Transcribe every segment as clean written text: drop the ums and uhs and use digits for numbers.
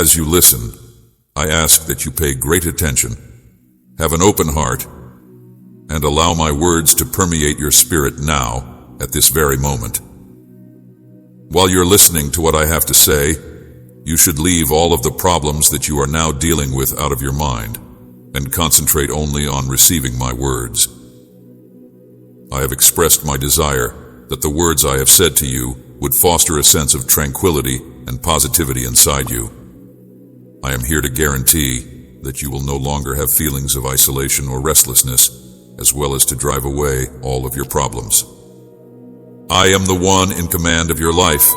As you listen, I ask that you pay great attention, have an open heart, and allow my words to permeate your spirit now, at this very moment. While you're listening to what I have to say, you should leave all of the problems that you are now dealing with out of your mind and concentrate only on receiving my words. I have expressed my desire that the words I have said to you would foster a sense of tranquility and positivity inside you. I am here to guarantee that you will no longer have feelings of isolation or restlessness, as well as to drive away all of your problems. I am the one in command of your life,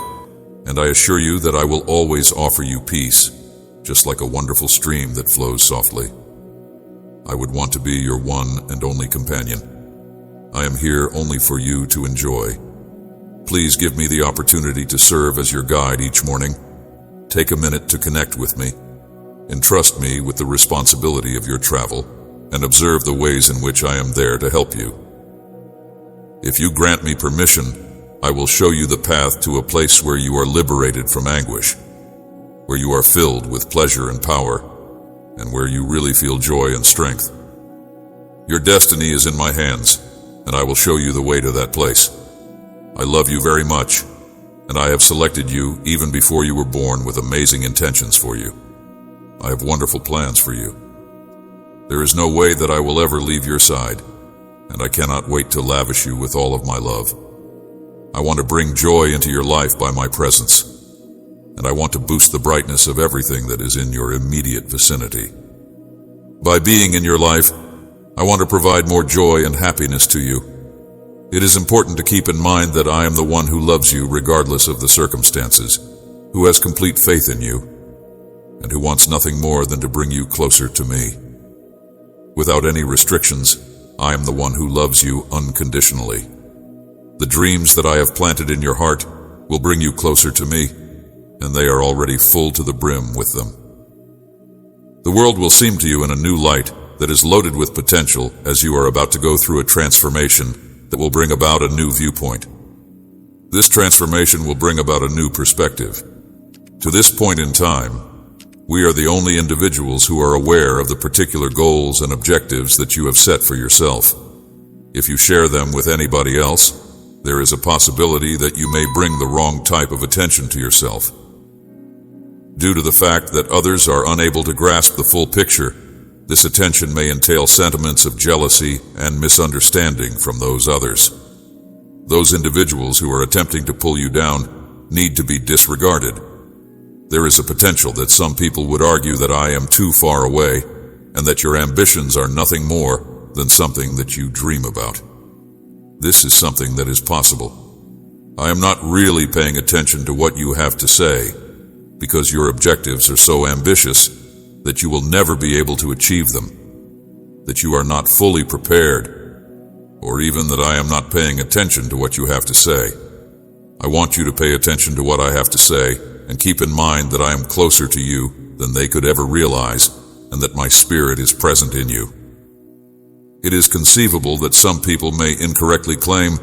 and I assure you that I will always offer you peace, just like a wonderful stream that flows softly. I would want to be your one and only companion. I am here only for you to enjoy. Please give me the opportunity to serve as your guide each morning. Take a minute to connect with me. Entrust me with the responsibility of your travel and observe the ways in which I am there to help you. If you grant me permission, I will show you the path to a place where you are liberated from anguish, where you are filled with pleasure and power, and where you really feel joy and strength. Your destiny is in my hands, and I will show you the way to that place. I love you very much, and I have selected you even before you were born with amazing intentions for you. I have wonderful plans for you. There is no way that I will ever leave your side, and I cannot wait to lavish you with all of my love. I want to bring joy into your life by my presence, and I want to boost the brightness of everything that is in your immediate vicinity. By being in your life, I want to provide more joy and happiness to you. It is important to keep in mind that I am the one who loves you regardless of the circumstances, who has complete faith in you, and who wants nothing more than to bring you closer to me. Without any restrictions, I am the one who loves you unconditionally. The dreams that I have planted in your heart will bring you closer to me, and they are already full to the brim with them. The world will seem to you in a new light that is loaded with potential as you are about to go through a transformation that will bring about a new viewpoint. This transformation will bring about a new perspective. To this point in time, we are the only individuals who are aware of the particular goals and objectives that you have set for yourself. If you share them with anybody else, there is a possibility that you may bring the wrong type of attention to yourself. Due to the fact that others are unable to grasp the full picture, this attention may entail sentiments of jealousy and misunderstanding from those others. Those individuals who are attempting to pull you down need to be disregarded. There is a potential that some people would argue that I am too far away and that your ambitions are nothing more than something that you dream about. This is something that is possible. I am not really paying attention to what you have to say because your objectives are so ambitious that you will never be able to achieve them, that you are not fully prepared, or even that I am not paying attention to what you have to say. I want you to pay attention to what I have to say and keep in mind that I am closer to you than they could ever realize and that my spirit is present in you. It is conceivable that some people may incorrectly claim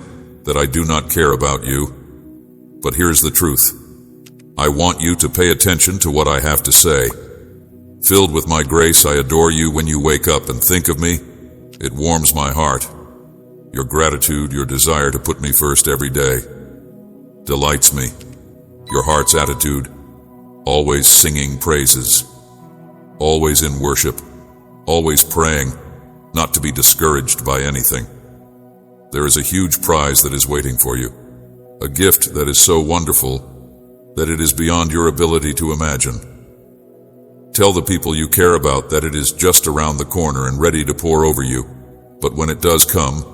that I do not care about you, but here's the truth. I want you to pay attention to what I have to say. Filled with my grace, I adore you when you wake up and think of me. It warms my heart. Your gratitude, your desire to put me first every day, delights me. Your heart's attitude, always singing praises, always in worship, always praying, not to be discouraged by anything. There is a huge prize that is waiting for you, a gift that is so wonderful that it is beyond your ability to imagine. Tell the people you care about that it is just around the corner and ready to pour over you, but when it does come,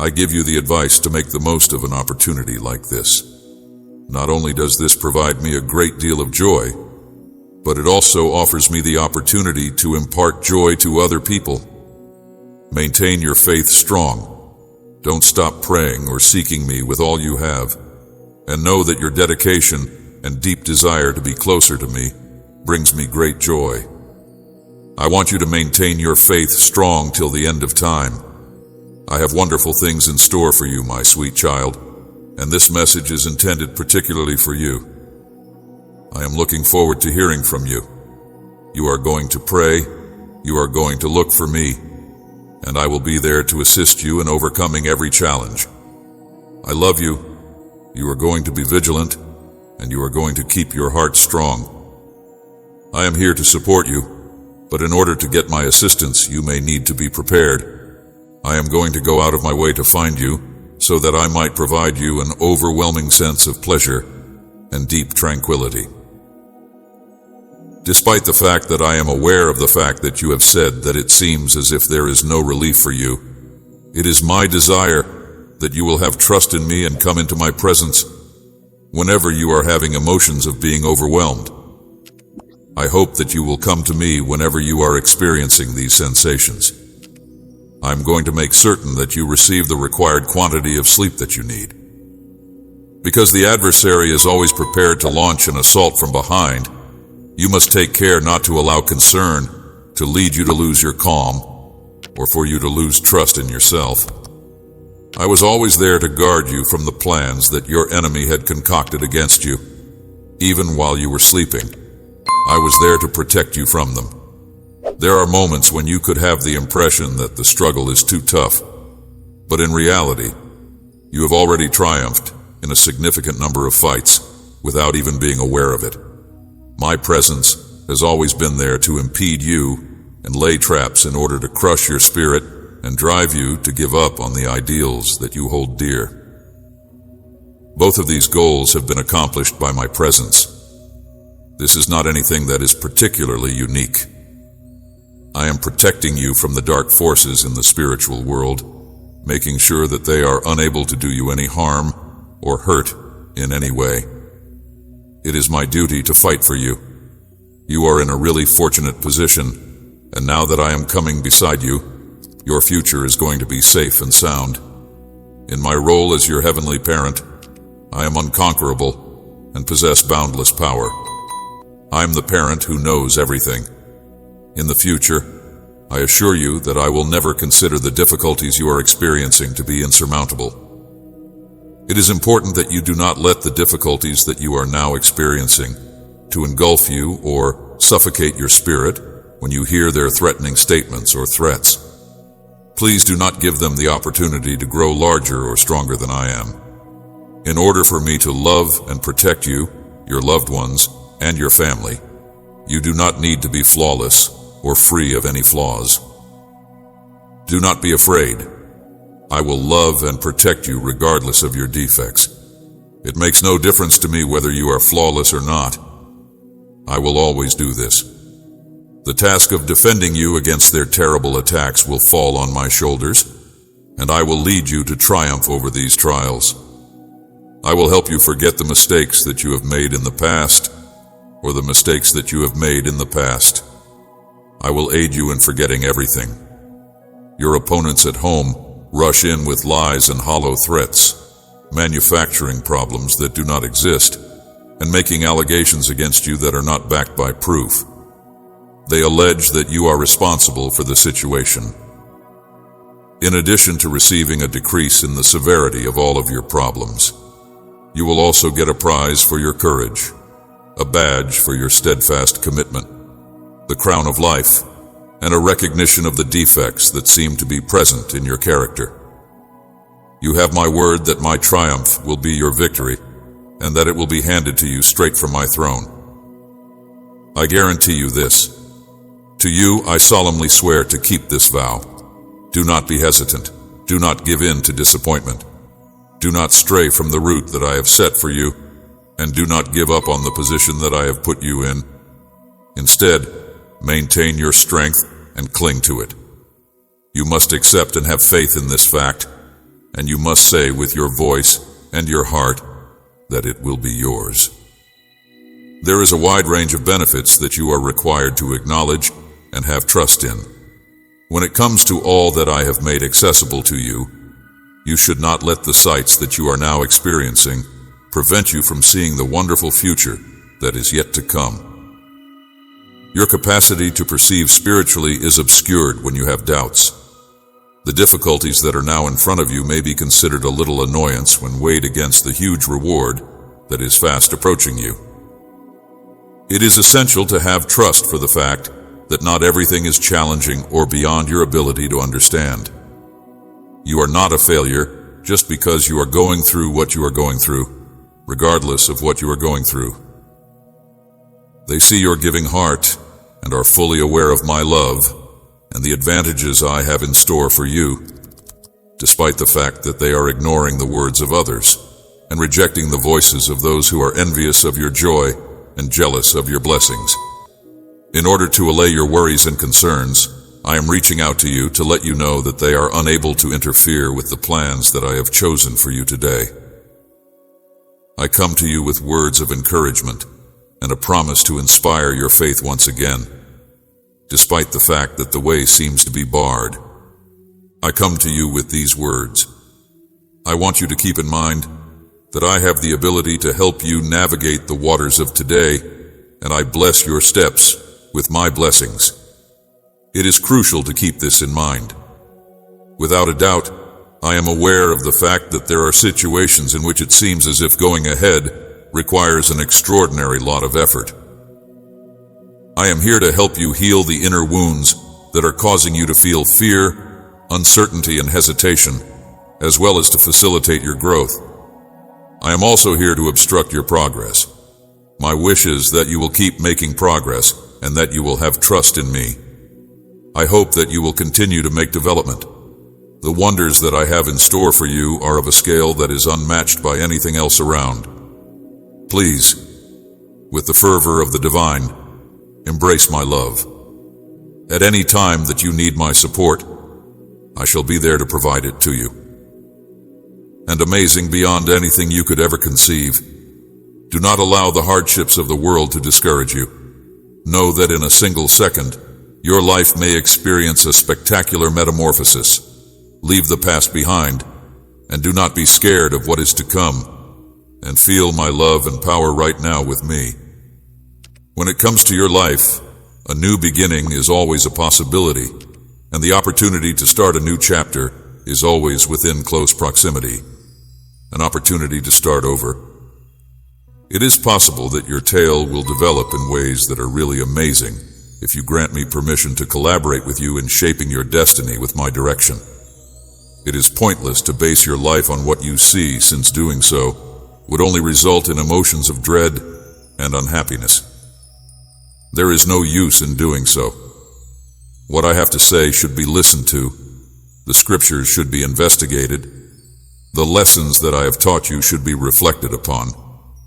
I give you the advice to make the most of an opportunity like this. Not only does this provide me a great deal of joy, but it also offers me the opportunity to impart joy to other people. Maintain your faith strong. Don't stop praying or seeking me with all you have, and know that your dedication and deep desire to be closer to me brings me great joy. I want you to maintain your faith strong till the end of time. I have wonderful things in store for you, my sweet child, and this message is intended particularly for you. I am looking forward to hearing from you. You are going to pray, you are going to look for me, and I will be there to assist you in overcoming every challenge. I love you, you are going to be vigilant, and you are going to keep your heart strong. I am here to support you, but in order to get my assistance, you may need to be prepared. I am going to go out of my way to find you, so that I might provide you an overwhelming sense of pleasure and deep tranquility. Despite the fact that I am aware of the fact that you have said that it seems as if there is no relief for you, it is my desire that you will have trust in me and come into my presence whenever you are having emotions of being overwhelmed. I hope that you will come to me whenever you are experiencing these sensations. I'm going to make certain that you receive the required quantity of sleep that you need. Because the adversary is always prepared to launch an assault from behind, you must take care not to allow concern to lead you to lose your calm or for you to lose trust in yourself. I was always there to guard you from the plans that your enemy had concocted against you, even while you were sleeping. I was there to protect you from them. There are moments when you could have the impression that the struggle is too tough, but in reality, you have already triumphed in a significant number of fights without even being aware of it. My presence has always been there to impede you and lay traps in order to crush your spirit and drive you to give up on the ideals that you hold dear. Both of these goals have been accomplished by my presence. This is not anything that is particularly unique. I am protecting you from the dark forces in the spiritual world, making sure that they are unable to do you any harm or hurt in any way. It is my duty to fight for you. You are in a really fortunate position, and now that I am coming beside you, your future is going to be safe and sound. In my role as your heavenly parent, I am unconquerable and possess boundless power. I am the parent who knows everything. In the future, I assure you that I will never consider the difficulties you are experiencing to be insurmountable. It is important that you do not let the difficulties that you are now experiencing to engulf you or suffocate your spirit when you hear their threatening statements or threats. Please do not give them the opportunity to grow larger or stronger than I am. In order for me to love and protect you, your loved ones, and your family, you do not need to be flawless or free of any flaws. Do not be afraid. I will love and protect you regardless of your defects. It makes no difference to me whether you are flawless or not. I will always do this. The task of defending you against their terrible attacks will fall on my shoulders, and I will lead you to triumph over these trials. I will help you forget the mistakes that you have made in the past, or the mistakes that you have made in the past. I will aid you in forgetting everything. Your opponents at home rush in with lies and hollow threats, manufacturing problems that do not exist, and making allegations against you that are not backed by proof. They allege that you are responsible for the situation. In addition to receiving a decrease in the severity of all of your problems, you will also get a prize for your courage, a badge for your steadfast commitment, the crown of life, and a recognition of the defects that seem to be present in your character. You have my word that my triumph will be your victory, and that it will be handed to you straight from my throne. I guarantee you this. To you I solemnly swear to keep this vow. Do not be hesitant. Do not give in to disappointment. Do not stray from the route that I have set for you, and do not give up on the position that I have put you in. Instead, maintain your strength and cling to it. You must accept and have faith in this fact, and you must say with your voice and your heart that it will be yours. There is a wide range of benefits that you are required to acknowledge and have trust in. When it comes to all that I have made accessible to you, you should not let the sights that you are now experiencing prevent you from seeing the wonderful future that is yet to come. Your capacity to perceive spiritually is obscured when you have doubts. The difficulties that are now in front of you may be considered a little annoyance when weighed against the huge reward that is fast approaching you. It is essential to have trust for the fact that not everything is challenging or beyond your ability to understand. You are not a failure just because you are going through what you are going through, regardless of what you are going through. They see your giving heart and are fully aware of my love and the advantages I have in store for you, despite the fact that they are ignoring the words of others and rejecting the voices of those who are envious of your joy and jealous of your blessings. In order to allay your worries and concerns, I am reaching out to you to let you know that they are unable to interfere with the plans that I have chosen for you today. I come to you with words of encouragement and a promise to inspire your faith once again, despite the fact that the way seems to be barred. I come to you with these words. I want you to keep in mind that I have the ability to help you navigate the waters of today, and I bless your steps with my blessings. It is crucial to keep this in mind. Without a doubt, I am aware of the fact that there are situations in which it seems as if going ahead requires an extraordinary lot of effort. I am here to help you heal the inner wounds that are causing you to feel fear, uncertainty, and hesitation, as well as to facilitate your growth. I am also here to obstruct your progress. My wish is that you will keep making progress and that you will have trust in me. I hope that you will continue to make development. The wonders that I have in store for you are of a scale that is unmatched by anything else around. Please, with the fervor of the divine, embrace my love. At any time that you need my support, I shall be there to provide it to you. And amazing beyond anything you could ever conceive, do not allow the hardships of the world to discourage you. Know that in a single second, your life may experience a spectacular metamorphosis. Leave the past behind, and do not be scared of what is to come, and feel my love and power right now with me. When it comes to your life, a new beginning is always a possibility, and the opportunity to start a new chapter is always within close proximity, an opportunity to start over. It is possible that your tale will develop in ways that are really amazing if you grant me permission to collaborate with you in shaping your destiny with my direction. It is pointless to base your life on what you see, since doing so would only result in emotions of dread and unhappiness. There is no use in doing so. What I have to say should be listened to. The scriptures should be investigated. The lessons that I have taught you should be reflected upon,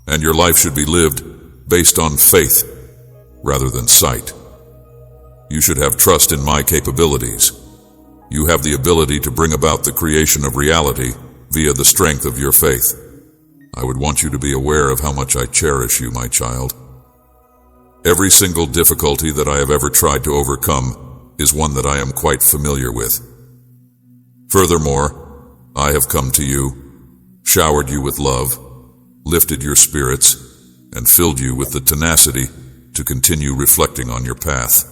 and your life should be lived based on faith rather than sight. You should have trust in my capabilities. You have the ability to bring about the creation of reality via the strength of your faith. I would want you to be aware of how much I cherish you, my child. Every single difficulty that I have ever tried to overcome is one that I am quite familiar with. Furthermore, I have come to you, showered you with love, lifted your spirits, and filled you with the tenacity to continue reflecting on your path.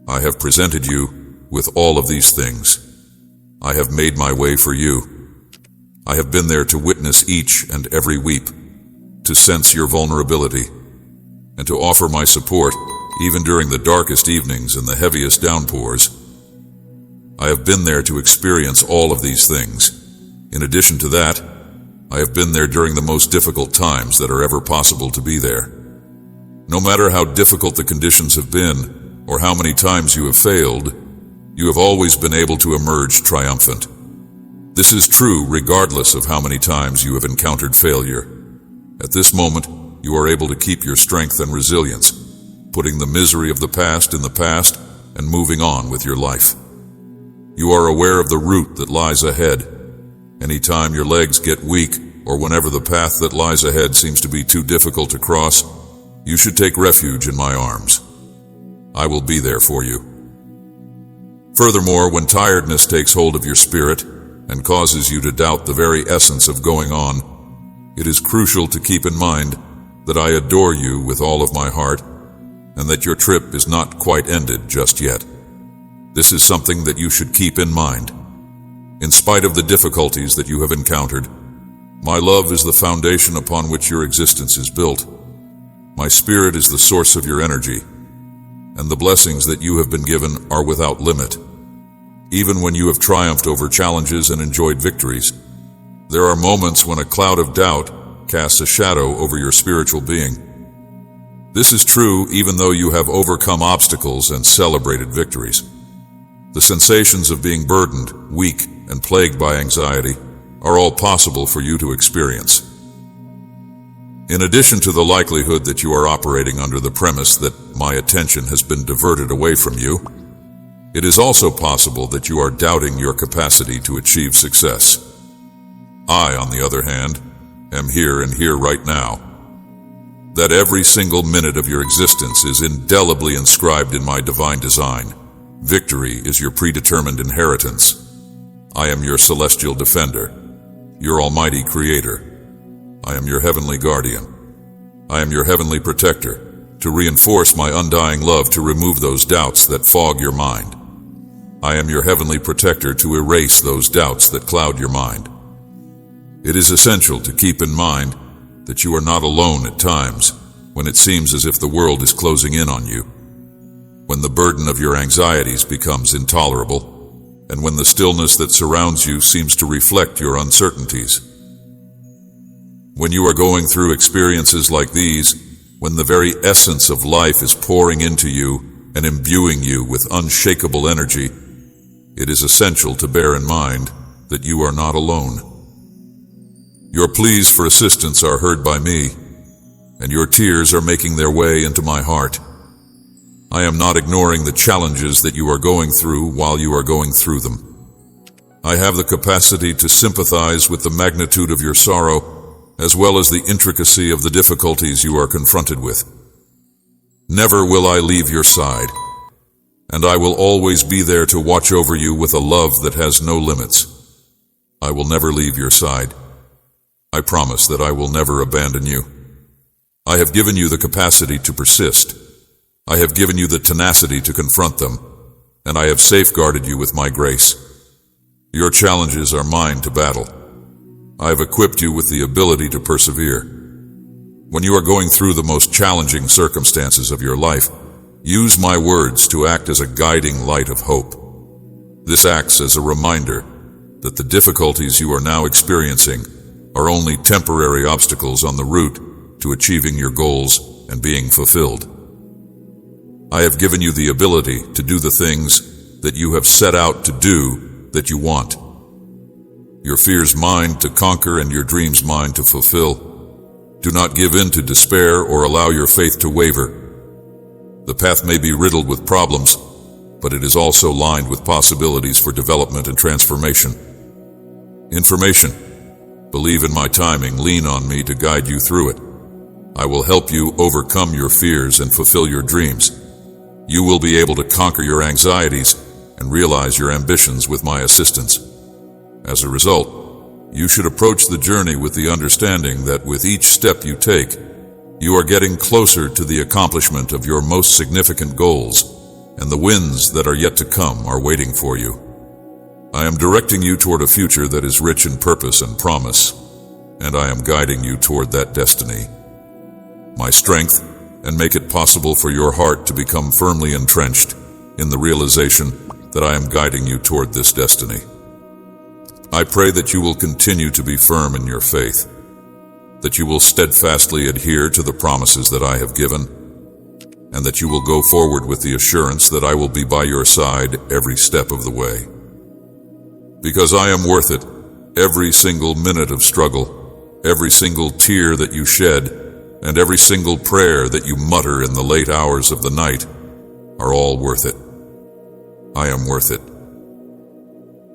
I have presented you with all of these things. I have made my way for you. I have been there to witness each and every weep, to sense your vulnerability, and to offer my support even during the darkest evenings and the heaviest downpours. I have been there to experience all of these things. In addition to that, I have been there during the most difficult times that are ever possible to be there. No matter how difficult the conditions have been, or how many times you have failed, you have always been able to emerge triumphant. This is true regardless of how many times you have encountered failure. At this moment, you are able to keep your strength and resilience, putting the misery of the past in the past and moving on with your life. You are aware of the route that lies ahead. Anytime your legs get weak, or whenever the path that lies ahead seems to be too difficult to cross, you should take refuge in my arms. I will be there for you. Furthermore, when tiredness takes hold of your spirit and causes you to doubt the very essence of going on, it is crucial to keep in mind that I adore you with all of my heart and that your trip is not quite ended just yet. This is something that you should keep in mind. In spite of the difficulties that you have encountered, my love is the foundation upon which your existence is built. My spirit is the source of your energy, and the blessings that you have been given are without limit. Even when you have triumphed over challenges and enjoyed victories, there are moments when a cloud of doubt casts a shadow over your spiritual being. This is true even though you have overcome obstacles and celebrated victories. The sensations of being burdened, weak, and plagued by anxiety are all possible for you to experience. In addition to the likelihood that you are operating under the premise that my attention has been diverted away from you, it is also possible that you are doubting your capacity to achieve success. I, on the other hand, am here and here right now. That every single minute of your existence is indelibly inscribed in my divine design. Victory is your predetermined inheritance. I am your celestial defender, your almighty creator. I am your heavenly guardian. I am your heavenly protector, to reinforce my undying love to remove those doubts that fog your mind. I am your heavenly protector to erase those doubts that cloud your mind. It is essential to keep in mind that you are not alone at times when it seems as if the world is closing in on you, when the burden of your anxieties becomes intolerable, and when the stillness that surrounds you seems to reflect your uncertainties. When you are going through experiences like these, when the very essence of life is pouring into you and imbuing you with unshakable energy, it is essential to bear in mind that you are not alone. Your pleas for assistance are heard by me, and your tears are making their way into my heart. I am not ignoring the challenges that you are going through while you are going through them. I have the capacity to sympathize with the magnitude of your sorrow, as well as the intricacy of the difficulties you are confronted with. Never will I leave your side, and I will always be there to watch over you with a love that has no limits. I will never leave your side. I promise that I will never abandon you. I have given you the capacity to persist. I have given you the tenacity to confront them, and I have safeguarded you with my grace. Your challenges are mine to battle. I have equipped you with the ability to persevere. When you are going through the most challenging circumstances of your life, use my words to act as a guiding light of hope. This acts as a reminder that the difficulties you are now experiencing are only temporary obstacles on the route to achieving your goals and being fulfilled. I have given you the ability to do the things that you have set out to do that you want. Your fears mine to conquer and your dreams mine to fulfill. Do not give in to despair or allow your faith to waver. The path may be riddled with problems, but it is also lined with possibilities for development and transformation. Information. Believe in my timing, lean on me to guide you through it. I will help you overcome your fears and fulfill your dreams. You will be able to conquer your anxieties and realize your ambitions with my assistance. As a result, you should approach the journey with the understanding that with each step you take, you are getting closer to the accomplishment of your most significant goals, and the wins that are yet to come are waiting for you. I am directing you toward a future that is rich in purpose and promise, and I am guiding you toward that destiny. My strength, and make it possible for your heart to become firmly entrenched in the realization that I am guiding you toward this destiny. I pray that you will continue to be firm in your faith, that you will steadfastly adhere to the promises that I have given, and that you will go forward with the assurance that I will be by your side every step of the way. Because I am worth it, every single minute of struggle, every single tear that you shed, and every single prayer that you mutter in the late hours of the night are all worth it. I am worth it.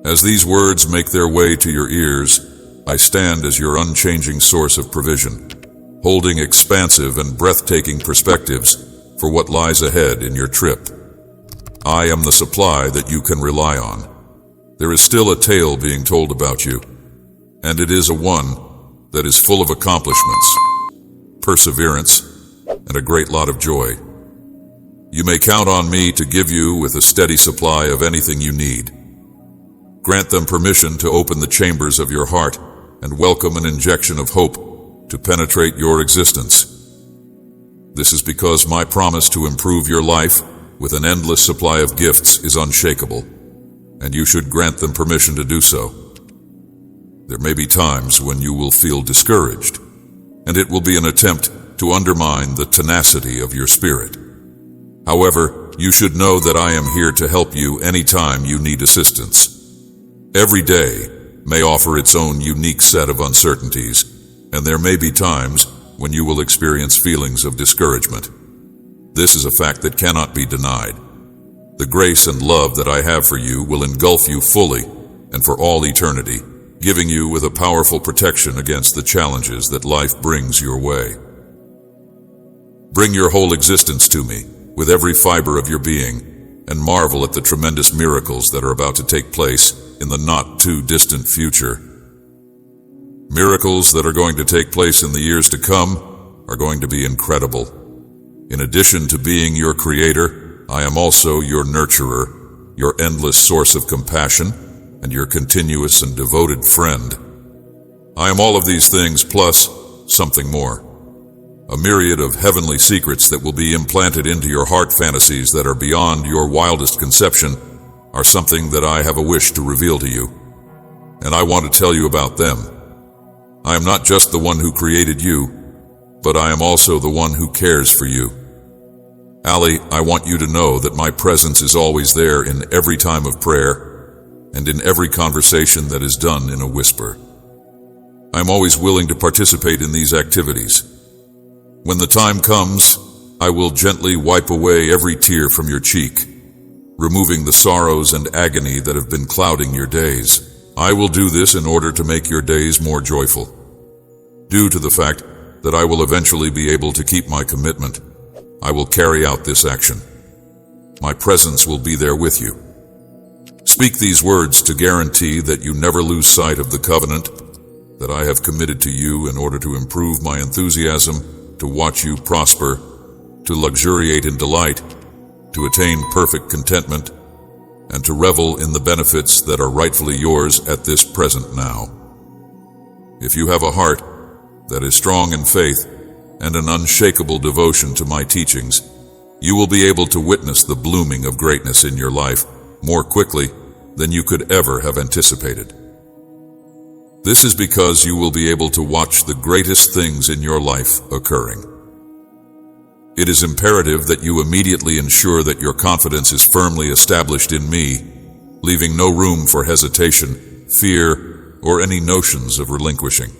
As these words make their way to your ears, I stand as your unchanging source of provision, holding expansive and breathtaking perspectives for what lies ahead in your trip. I am the supply that you can rely on. There is still a tale being told about you, and it is a one that is full of accomplishments, perseverance, and a great lot of joy. You may count on me to give you with a steady supply of anything you need. Grant them permission to open the chambers of your heart and welcome an injection of hope to penetrate your existence. This is because my promise to improve your life with an endless supply of gifts is unshakable, and you should grant them permission to do so. There may be times when you will feel discouraged, and it will be an attempt to undermine the tenacity of your spirit. However, you should know that I am here to help you anytime you need assistance. Every day may offer its own unique set of uncertainties, and there may be times when you will experience feelings of discouragement. This is a fact that cannot be denied. The grace and love that I have for you will engulf you fully and for all eternity, giving you with a powerful protection against the challenges that life brings your way. Bring your whole existence to me, with every fiber of your being, and marvel at the tremendous miracles that are about to take place in the not-too-distant future. Miracles that are going to take place in the years to come are going to be incredible. In addition to being your creator, I am also your nurturer, your endless source of compassion, and your continuous and devoted friend. I am all of these things plus something more. A myriad of heavenly secrets that will be implanted into your heart. Fantasies that are beyond your wildest conception are something that I have a wish to reveal to you, and I want to tell you about them. I am not just the one who created you, but I am also the one who cares for you. Allie, I want you to know that my presence is always there in every time of prayer and in every conversation that is done in a whisper. I am always willing to participate in these activities. When the time comes, I will gently wipe away every tear from your cheek, removing the sorrows and agony that have been clouding your days. I will do this in order to make your days more joyful. Due to the fact that I will eventually be able to keep my commitment, I will carry out this action. My presence will be there with you. Speak these words to guarantee that you never lose sight of the covenant that I have committed to you in order to improve my enthusiasm, to watch you prosper, to luxuriate in delight, to attain perfect contentment, and to revel in the benefits that are rightfully yours at this present now. If you have a heart that is strong in faith and an unshakable devotion to my teachings, you will be able to witness the blooming of greatness in your life more quickly than you could ever have anticipated. This is because you will be able to watch the greatest things in your life occurring. It is imperative that you immediately ensure that your confidence is firmly established in me, leaving no room for hesitation, fear, or any notions of relinquishing.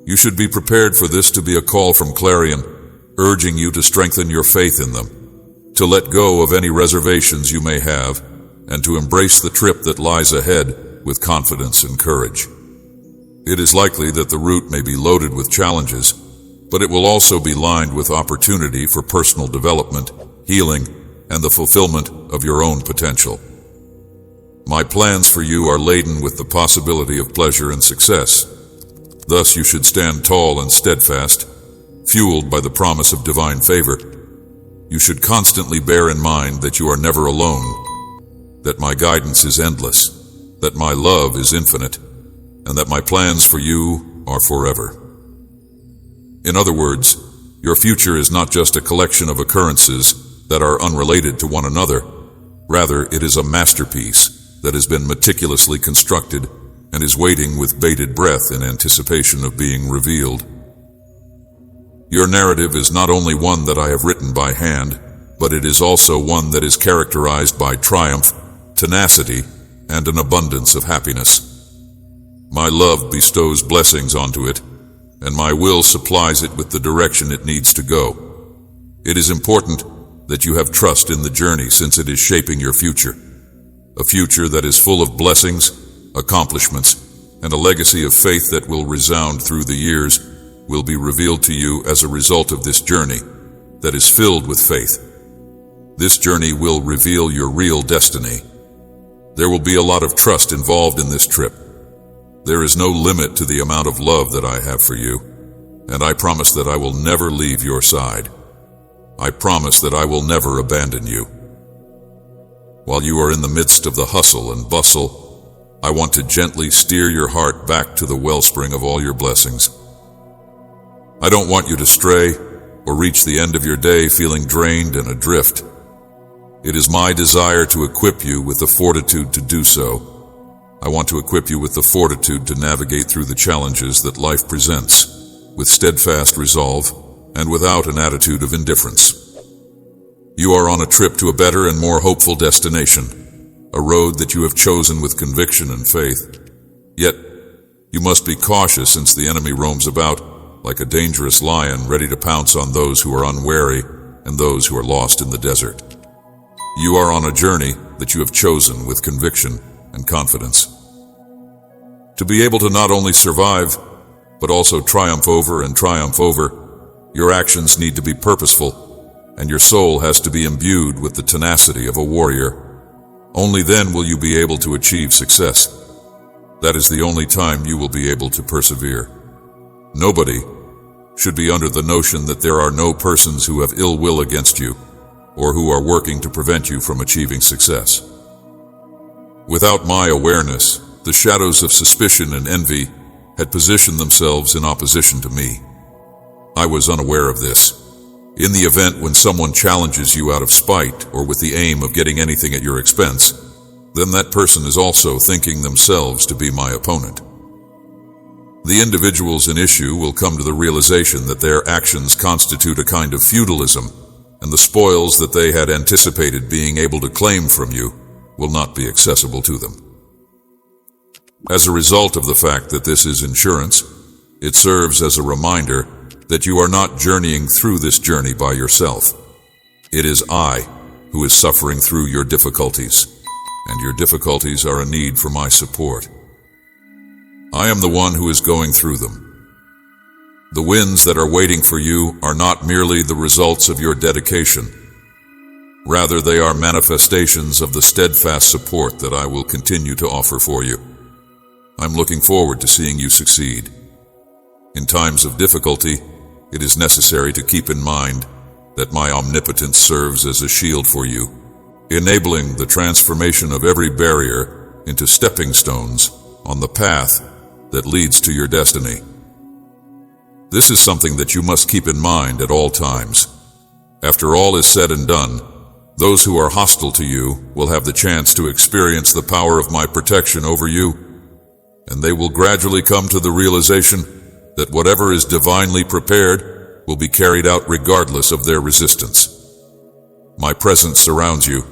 You should be prepared for this to be a call from Clarion, urging you to strengthen your faith in them, to let go of any reservations you may have, and to embrace the trip that lies ahead with confidence and courage. It is likely that the route may be loaded with challenges, but it will also be lined with opportunity for personal development, healing, and the fulfillment of your own potential. My plans for you are laden with the possibility of pleasure and success. Thus you should stand tall and steadfast, fueled by the promise of divine favor. You should constantly bear in mind that you are never alone, that my guidance is endless, that my love is infinite, and that my plans for you are forever. In other words, your future is not just a collection of occurrences that are unrelated to one another. Rather, it is a masterpiece that has been meticulously constructed and is waiting with bated breath in anticipation of being revealed. Your narrative is not only one that I have written by hand, but it is also one that is characterized by triumph, tenacity, and an abundance of happiness. My love bestows blessings onto it, and my will supplies it with the direction it needs to go. It is important that you have trust in the journey, since it is shaping your future. A future that is full of blessings, accomplishments, and a legacy of faith that will resound through the years will be revealed to you as a result of this journey that is filled with faith. This journey will reveal your real destiny. There will be a lot of trust involved in this trip. There is no limit to the amount of love that I have for you, and I promise that I will never leave your side. I promise that I will never abandon you. While you are in the midst of the hustle and bustle, I want to gently steer your heart back to the wellspring of all your blessings. I don't want you to stray, or reach the end of your day feeling drained and adrift. It is my desire to equip you with the fortitude to do so. I want to equip you with the fortitude to navigate through the challenges that life presents, with steadfast resolve and without an attitude of indifference. You are on a trip to a better and more hopeful destination, a road that you have chosen with conviction and faith. Yet, you must be cautious since the enemy roams about like a dangerous lion ready to pounce on those who are unwary and those who are lost in the desert. You are on a journey that you have chosen with conviction and confidence. To be able to not only survive, but also triumph over, your actions need to be purposeful, and your soul has to be imbued with the tenacity of a warrior. Only then will you be able to achieve success. That is the only time you will be able to persevere. Nobody should be under the notion that there are no persons who have ill will against you, or who are working to prevent you from achieving success. Without my awareness, the shadows of suspicion and envy had positioned themselves in opposition to me. I was unaware of this. In the event when someone challenges you out of spite or with the aim of getting anything at your expense, then that person is also thinking themselves to be my opponent. The individuals in issue will come to the realization that their actions constitute a kind of feudalism, and the spoils that they had anticipated being able to claim from you will not be accessible to them. As a result of the fact that this is insurance, it serves as a reminder that you are not journeying through this journey by yourself. It is I who is suffering through your difficulties, and your difficulties are a need for my support. I am the one who is going through them. The winds that are waiting for you are not merely the results of your dedication. Rather, they are manifestations of the steadfast support that I will continue to offer for you. I'm looking forward to seeing you succeed. In times of difficulty, it is necessary to keep in mind that my omnipotence serves as a shield for you, enabling the transformation of every barrier into stepping stones on the path that leads to your destiny. This is something that you must keep in mind at all times. After all is said and done, those who are hostile to you will have the chance to experience the power of my protection over you, and they will gradually come to the realization that whatever is divinely prepared will be carried out regardless of their resistance. My presence surrounds you,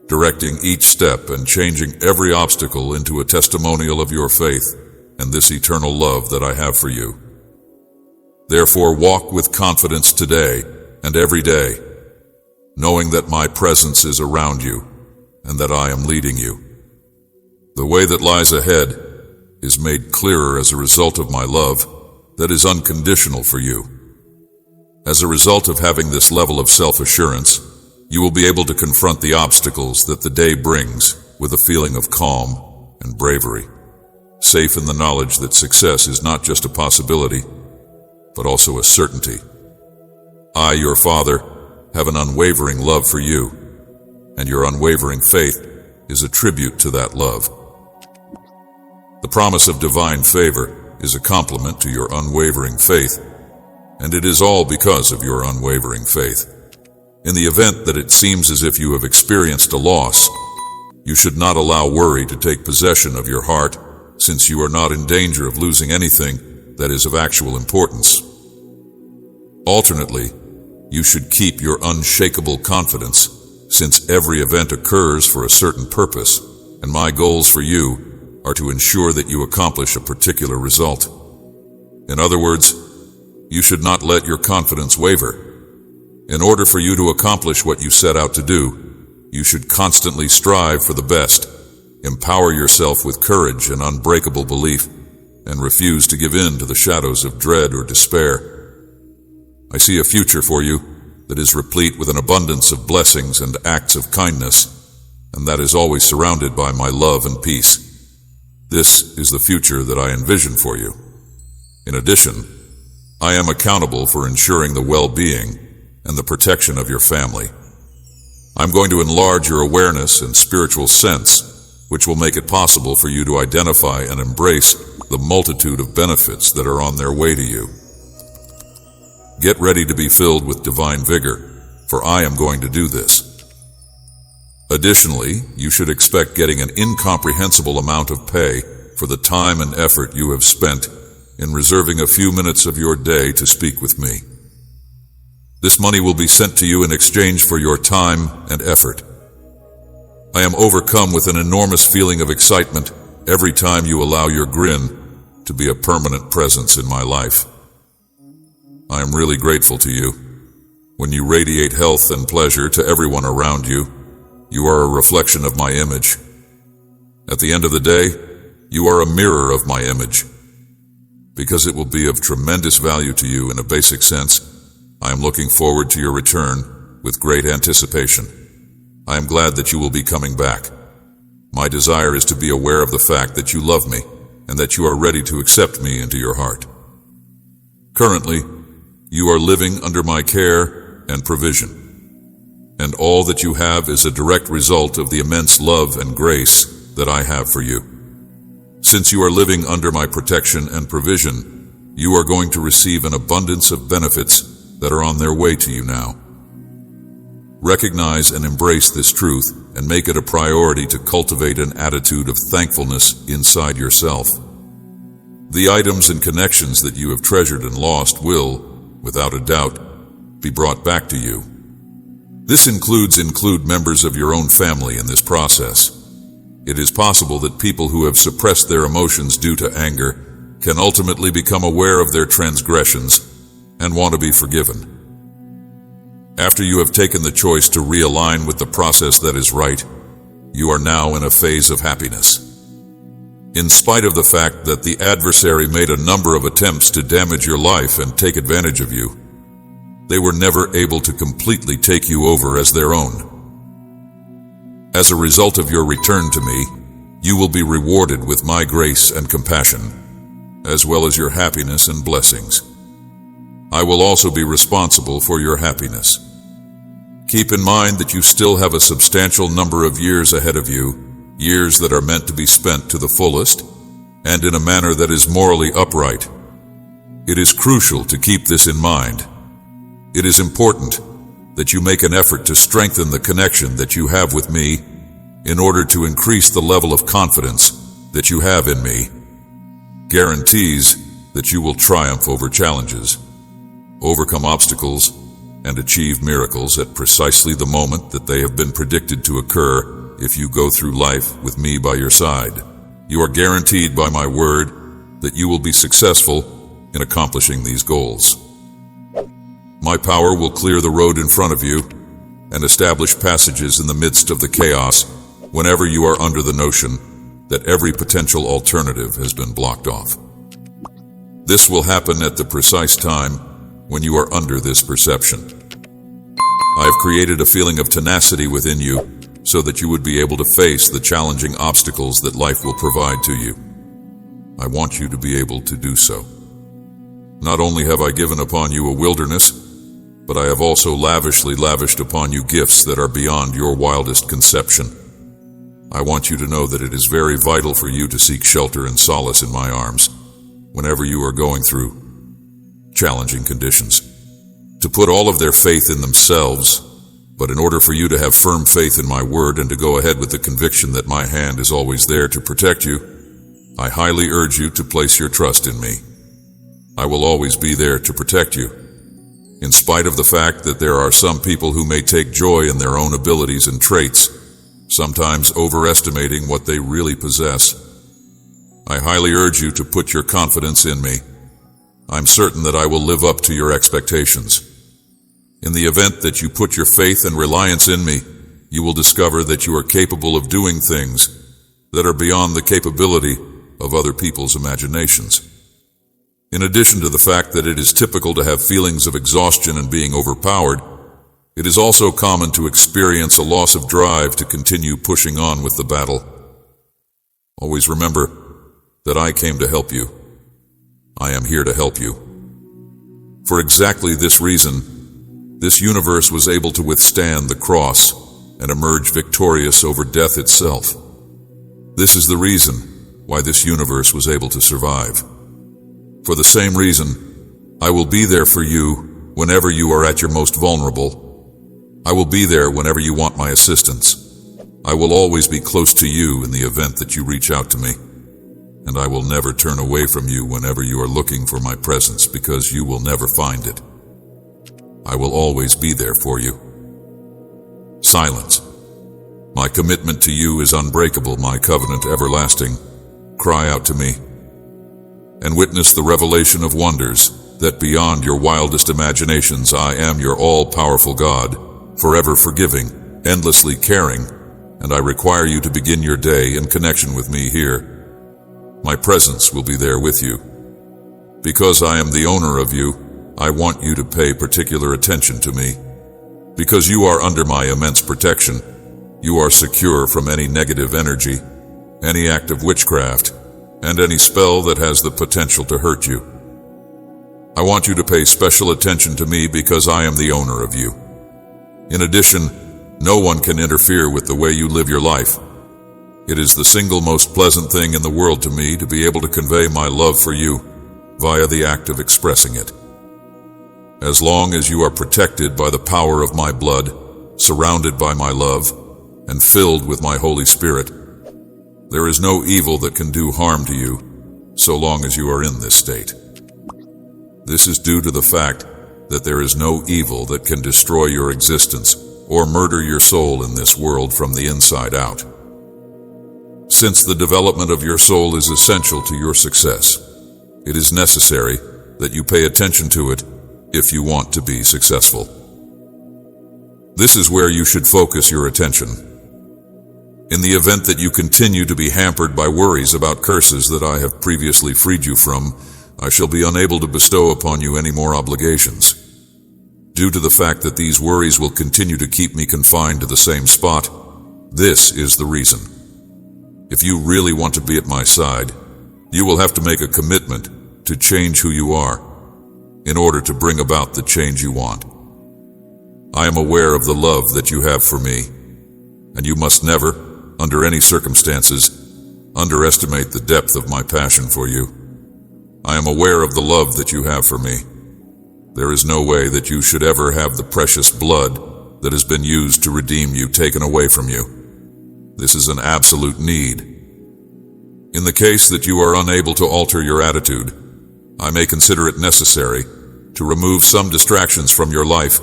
directing each step and changing every obstacle into a testimonial of your faith and this eternal love that I have for you. Therefore, walk with confidence today and every day, knowing that my presence is around you and that I am leading you. The way that lies ahead is made clearer as a result of my love that is unconditional for you. As a result of having this level of self-assurance, you will be able to confront the obstacles that the day brings with a feeling of calm and bravery, safe in the knowledge that success is not just a possibility, but also a certainty. I, your Father, have an unwavering love for you, and your unwavering faith is a tribute to that love. The promise of divine favor is a complement to your unwavering faith, and it is all because of your unwavering faith. In the event that it seems as if you have experienced a loss, you should not allow worry to take possession of your heart, since you are not in danger of losing anything that is of actual importance. Alternately, you should keep your unshakable confidence, since every event occurs for a certain purpose, and my goals for you are to ensure that you accomplish a particular result. In other words, you should not let your confidence waver. In order for you to accomplish what you set out to do, you should constantly strive for the best, empower yourself with courage and unbreakable belief, and refuse to give in to the shadows of dread or despair. I see a future for you that is replete with an abundance of blessings and acts of kindness, and that is always surrounded by my love and peace. This is the future that I envision for you. In addition, I am accountable for ensuring the well-being and the protection of your family. I'm going to enlarge your awareness and spiritual sense, which will make it possible for you to identify and embrace the multitude of benefits that are on their way to you. Get ready to be filled with divine vigor, for I am going to do this. Additionally, you should expect getting an incomprehensible amount of pay for the time and effort you have spent in reserving a few minutes of your day to speak with me. This money will be sent to you in exchange for your time and effort. I am overcome with an enormous feeling of excitement every time you allow your grin to be a permanent presence in my life. I am really grateful to you. When you radiate health and pleasure to everyone around you, you are a reflection of my image. At the end of the day, you are a mirror of my image. Because it will be of tremendous value to you in a basic sense, I am looking forward to your return with great anticipation. I am glad that you will be coming back. My desire is to be aware of the fact that you love me and that you are ready to accept me into your heart. Currently, you are living under my care and provision, and all that you have is a direct result of the immense love and grace that I have for you. Since you are living under my protection and provision, you are going to receive an abundance of benefits that are on their way to you now. Recognize and embrace this truth and make it a priority to cultivate an attitude of thankfulness inside yourself. The items and connections that you have treasured and lost will, without a doubt, be brought back to you. This include members of your own family in this process. It is possible that people who have suppressed their emotions due to anger can ultimately become aware of their transgressions and want to be forgiven. After you have taken the choice to realign with the process that is right, you are now in a phase of happiness. In spite of the fact that the adversary made a number of attempts to damage your life and take advantage of you, they were never able to completely take you over as their own. As a result of your return to me, you will be rewarded with my grace and compassion, as well as your happiness and blessings. I will also be responsible for your happiness. Keep in mind that you still have a substantial number of years ahead of you, years that are meant to be spent to the fullest, and in a manner that is morally upright. It is crucial to keep this in mind. It is important that you make an effort to strengthen the connection that you have with me in order to increase the level of confidence that you have in me. Guarantees that you will triumph over challenges, overcome obstacles, and achieve miracles at precisely the moment that they have been predicted to occur if you go through life with me by your side. You are guaranteed by my word that you will be successful in accomplishing these goals. My power will clear the road in front of you and establish passages in the midst of the chaos whenever you are under the notion that every potential alternative has been blocked off. This will happen at the precise time when you are under this perception. I have created a feeling of tenacity within you so that you would be able to face the challenging obstacles that life will provide to you. I want you to be able to do so. Not only have I given upon you a wilderness, but I have also lavishly lavished upon you gifts that are beyond your wildest conception. I want you to know that it is very vital for you to seek shelter and solace in my arms whenever you are going through challenging conditions, to put all of their faith in themselves. But in order for you to have firm faith in my word and to go ahead with the conviction that my hand is always there to protect you, I highly urge you to place your trust in me. I will always be there to protect you. In spite of the fact that there are some people who may take joy in their own abilities and traits, sometimes overestimating what they really possess, I highly urge you to put your confidence in me. I'm certain that I will live up to your expectations. In the event that you put your faith and reliance in me, you will discover that you are capable of doing things that are beyond the capability of other people's imaginations. In addition to the fact that it is typical to have feelings of exhaustion and being overpowered, it is also common to experience a loss of drive to continue pushing on with the battle. Always remember that I came to help you. I am here to help you. For exactly this reason, this universe was able to withstand the cross and emerge victorious over death itself. This is the reason why this universe was able to survive. For the same reason, I will be there for you whenever you are at your most vulnerable. I will be there whenever you want my assistance. I will always be close to you in the event that you reach out to me. And I will never turn away from you whenever you are looking for my presence, because you will never find it. I will always be there for you. Silence. My commitment to you is unbreakable, my covenant everlasting. Cry out to me, and witness the revelation of wonders, that beyond your wildest imaginations I am your all-powerful God, forever forgiving, endlessly caring, and I require you to begin your day in connection with me here. My presence will be there with you. Because I am the owner of you, I want you to pay particular attention to me. Because you are under my immense protection, you are secure from any negative energy, any act of witchcraft, and any spell that has the potential to hurt you. I want you to pay special attention to me because I am the owner of you. In addition, no one can interfere with the way you live your life. It is the single most pleasant thing in the world to me to be able to convey my love for you via the act of expressing it. As long as you are protected by the power of my blood, surrounded by my love, and filled with my Holy Spirit, there is no evil that can do harm to you, so long as you are in this state. This is due to the fact that there is no evil that can destroy your existence or murder your soul in this world from the inside out. Since the development of your soul is essential to your success, it is necessary that you pay attention to it if you want to be successful. This is where you should focus your attention. In the event that you continue to be hampered by worries about curses that I have previously freed you from, I shall be unable to bestow upon you any more obligations. Due to the fact that these worries will continue to keep me confined to the same spot, this is the reason. If you really want to be at my side, you will have to make a commitment to change who you are in order to bring about the change you want. I am aware of the love that you have for me, and you must never, under any circumstances, underestimate the depth of my passion for you. I am aware of the love that you have for me. There is no way that you should ever have the precious blood that has been used to redeem you taken away from you. This is an absolute need. In the case that you are unable to alter your attitude, I may consider it necessary to remove some distractions from your life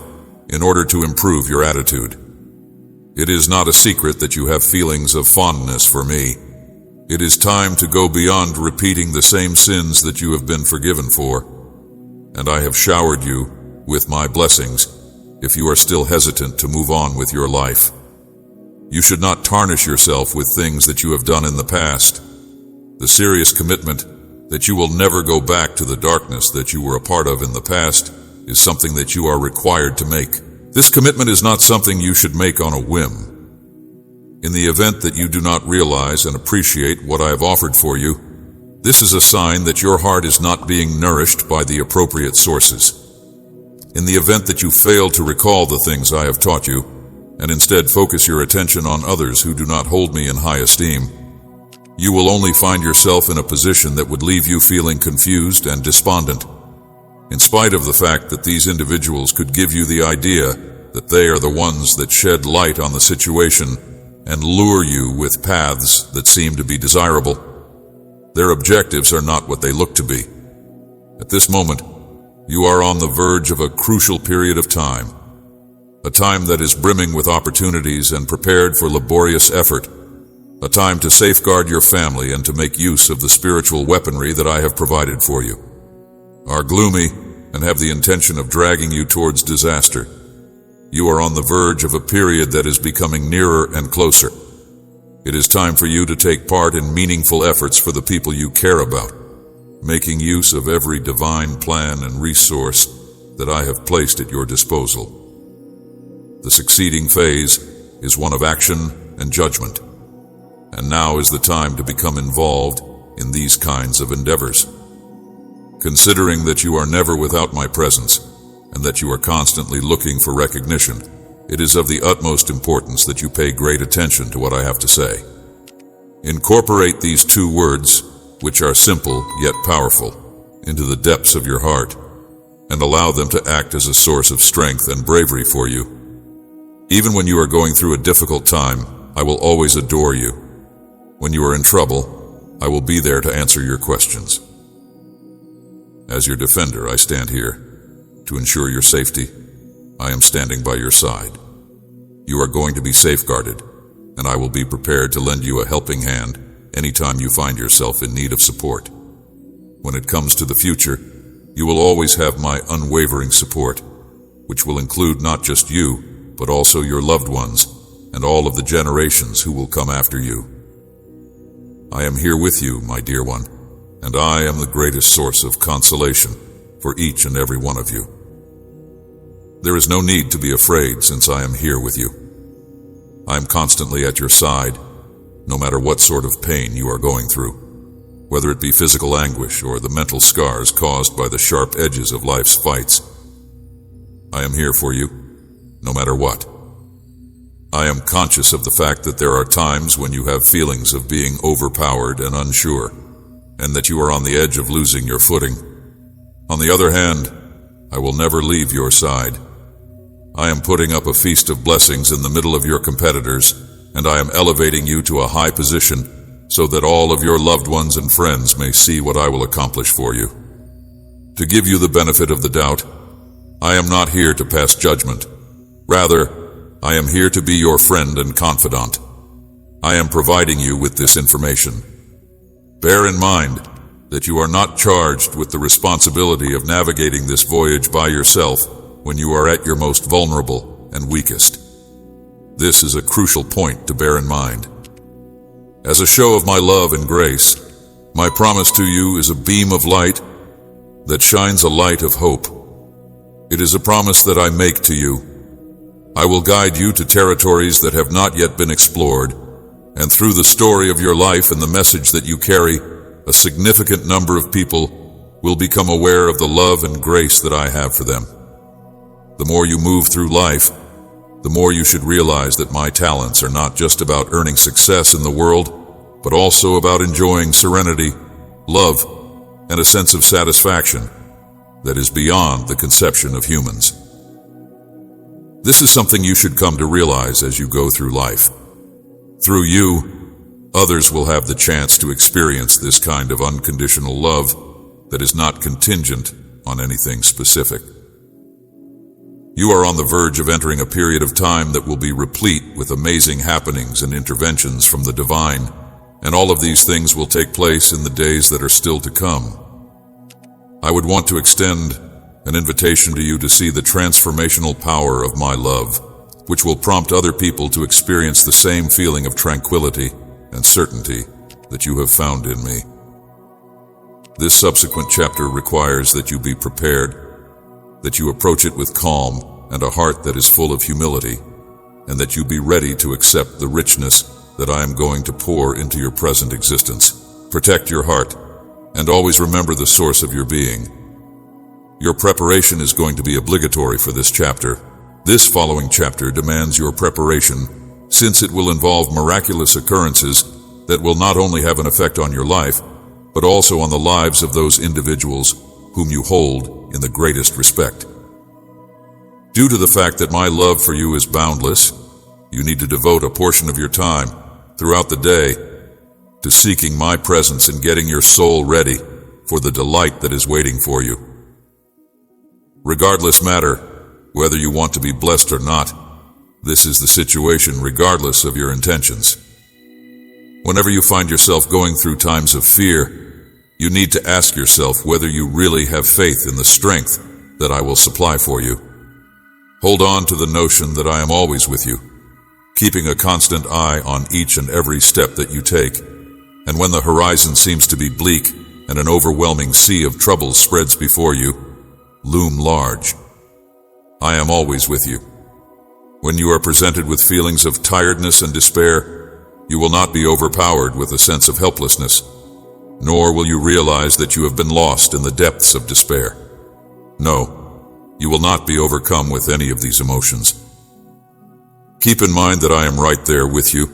in order to improve your attitude. It is not a secret that you have feelings of fondness for me. It is time to go beyond repeating the same sins that you have been forgiven for, and I have showered you with my blessings if you are still hesitant to move on with your life. You should not tarnish yourself with things that you have done in the past. The serious commitment that you will never go back to the darkness that you were a part of in the past is something that you are required to make. This commitment is not something you should make on a whim. In the event that you do not realize and appreciate what I have offered for you, this is a sign that your heart is not being nourished by the appropriate sources. In the event that you fail to recall the things I have taught you, and instead focus your attention on others who do not hold me in high esteem, you will only find yourself in a position that would leave you feeling confused and despondent. In spite of the fact that these individuals could give you the idea that they are the ones that shed light on the situation and lure you with paths that seem to be desirable, their objectives are not what they look to be. At this moment, you are on the verge of a crucial period of time, a time that is brimming with opportunities and prepared for laborious effort, a time to safeguard your family and to make use of the spiritual weaponry that I have provided for you. Are gloomy and have the intention of dragging you towards disaster. You are on the verge of a period that is becoming nearer and closer. It is time for you to take part in meaningful efforts for the people you care about, making use of every divine plan and resource that I have placed at your disposal. The succeeding phase is one of action and judgment, and now is the time to become involved in these kinds of endeavors. Considering that you are never without my presence, and that you are constantly looking for recognition, it is of the utmost importance that you pay great attention to what I have to say. Incorporate these 2 words, which are simple yet powerful, into the depths of your heart, and allow them to act as a source of strength and bravery for you. Even when you are going through a difficult time, I will always adore you. When you are in trouble, I will be there to answer your questions. As your defender, I stand here. To ensure your safety, I am standing by your side. You are going to be safeguarded, and I will be prepared to lend you a helping hand anytime you find yourself in need of support. When it comes to the future, you will always have my unwavering support, which will include not just you, but also your loved ones and all of the generations who will come after you. I am here with you, my dear one, and I am the greatest source of consolation for each and every one of you. There is no need to be afraid since I am here with you. I am constantly at your side, no matter what sort of pain you are going through, whether it be physical anguish or the mental scars caused by the sharp edges of life's fights. I am here for you, no matter what. I am conscious of the fact that there are times when you have feelings of being overpowered and unsure, and that you are on the edge of losing your footing. On the other hand, I will never leave your side. I am putting up a feast of blessings in the middle of your competitors, and I am elevating you to a high position so that all of your loved ones and friends may see what I will accomplish for you. To give you the benefit of the doubt, I am not here to pass judgment. Rather, I am here to be your friend and confidant. I am providing you with this information. Bear in mind that you are not charged with the responsibility of navigating this voyage by yourself when you are at your most vulnerable and weakest. This is a crucial point to bear in mind. As a show of my love and grace, my promise to you is a beam of light that shines a light of hope. It is a promise that I make to you. I will guide you to territories that have not yet been explored, and through the story of your life and the message that you carry, a significant number of people will become aware of the love and grace that I have for them. The more you move through life, the more you should realize that my talents are not just about earning success in the world, but also about enjoying serenity, love, and a sense of satisfaction that is beyond the conception of humans. This is something you should come to realize as you go through life. Through you, others will have the chance to experience this kind of unconditional love that is not contingent on anything specific. You are on the verge of entering a period of time that will be replete with amazing happenings and interventions from the divine, and all of these things will take place in the days that are still to come. I would want to extend an invitation to you to see the transformational power of my love, which will prompt other people to experience the same feeling of tranquility and certainty that you have found in me. This subsequent chapter requires that you be prepared, that you approach it with calm and a heart that is full of humility, and that you be ready to accept the richness that I am going to pour into your present existence. Protect your heart, and always remember the source of your being. Your preparation is going to be obligatory for this chapter. This following chapter demands your preparation, since it will involve miraculous occurrences that will not only have an effect on your life, but also on the lives of those individuals whom you hold in the greatest respect. Due to the fact that my love for you is boundless, you need to devote a portion of your time throughout the day to seeking my presence and getting your soul ready for the delight that is waiting for you. Regardless matter, whether you want to be blessed or not, this is the situation regardless of your intentions. Whenever you find yourself going through times of fear, you need to ask yourself whether you really have faith in the strength that I will supply for you. Hold on to the notion that I am always with you, keeping a constant eye on each and every step that you take, and when the horizon seems to be bleak and an overwhelming sea of troubles spreads before you, loom large. I am always with you. When you are presented with feelings of tiredness and despair, you will not be overpowered with a sense of helplessness, nor will you realize that you have been lost in the depths of despair. No, you will not be overcome with any of these emotions. Keep in mind that I am right there with you,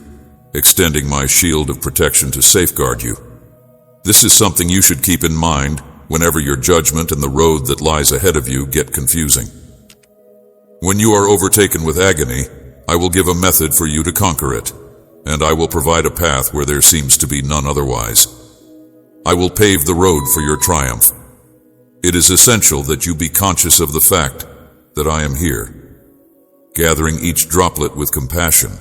extending my shield of protection to safeguard you. This is something you should keep in mind whenever your judgment and the road that lies ahead of you get confusing. When you are overtaken with agony, I will give a method for you to conquer it, and I will provide a path where there seems to be none otherwise. I will pave the road for your triumph. It is essential that you be conscious of the fact that I am here, gathering each droplet with compassion,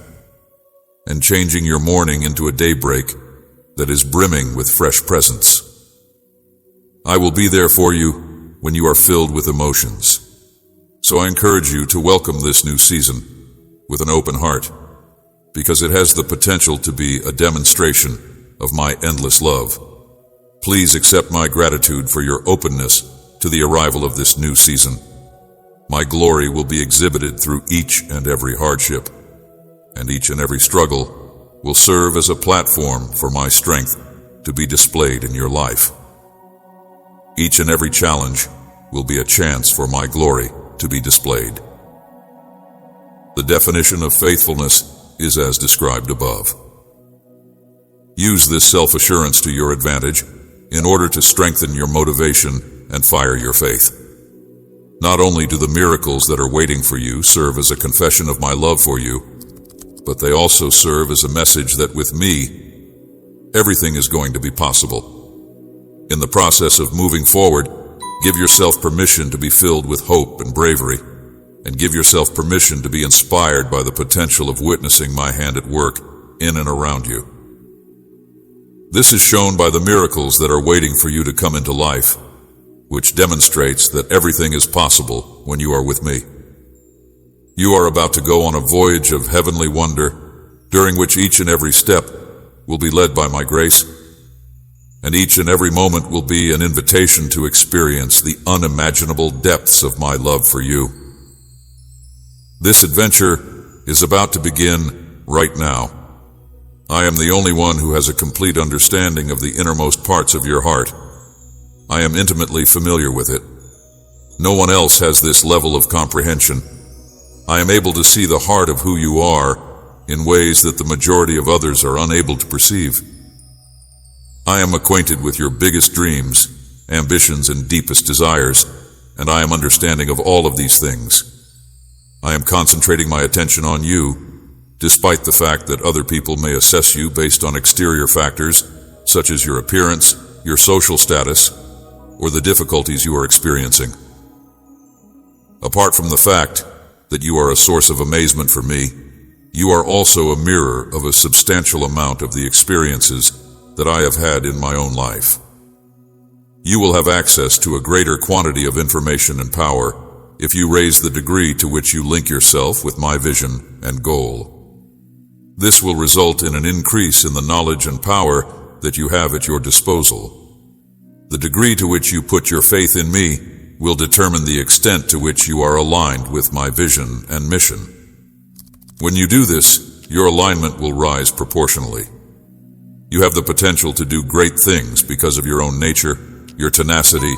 and changing your morning into a daybreak that is brimming with fresh presence. I will be there for you when you are filled with emotions. So I encourage you to welcome this new season with an open heart, because it has the potential to be a demonstration of my endless love. Please accept my gratitude for your openness to the arrival of this new season. My glory will be exhibited through each and every hardship, and each and every struggle will serve as a platform for my strength to be displayed in your life. Each and every challenge will be a chance for my glory to be displayed. The definition of faithfulness is as described above. Use this self-assurance to your advantage in order to strengthen your motivation and fire your faith. Not only do the miracles that are waiting for you serve as a confession of my love for you, but they also serve as a message that with me, everything is going to be possible. In the process of moving forward, give yourself permission to be filled with hope and bravery, and give yourself permission to be inspired by the potential of witnessing my hand at work in and around you. This is shown by the miracles that are waiting for you to come into life, which demonstrates that everything is possible when you are with me. You are about to go on a voyage of heavenly wonder, during which each and every step will be led by my grace, and each and every moment will be an invitation to experience the unimaginable depths of my love for you. This adventure is about to begin right now. I am the only one who has a complete understanding of the innermost parts of your heart. I am intimately familiar with it. No one else has this level of comprehension. I am able to see the heart of who you are in ways that the majority of others are unable to perceive. I am acquainted with your biggest dreams, ambitions, and deepest desires, and I am understanding of all of these things. I am concentrating my attention on you, despite the fact that other people may assess you based on exterior factors, such as your appearance, your social status, or the difficulties you are experiencing. Apart from the fact that you are a source of amazement for me, you are also a mirror of a substantial amount of the experiences that I have had in my own life. You will have access to a greater quantity of information and power if you raise the degree to which you link yourself with my vision and goal. This will result in an increase in the knowledge and power that you have at your disposal. The degree to which you put your faith in me will determine the extent to which you are aligned with my vision and mission. When you do this, your alignment will rise proportionally. You have the potential to do great things because of your own nature, your tenacity,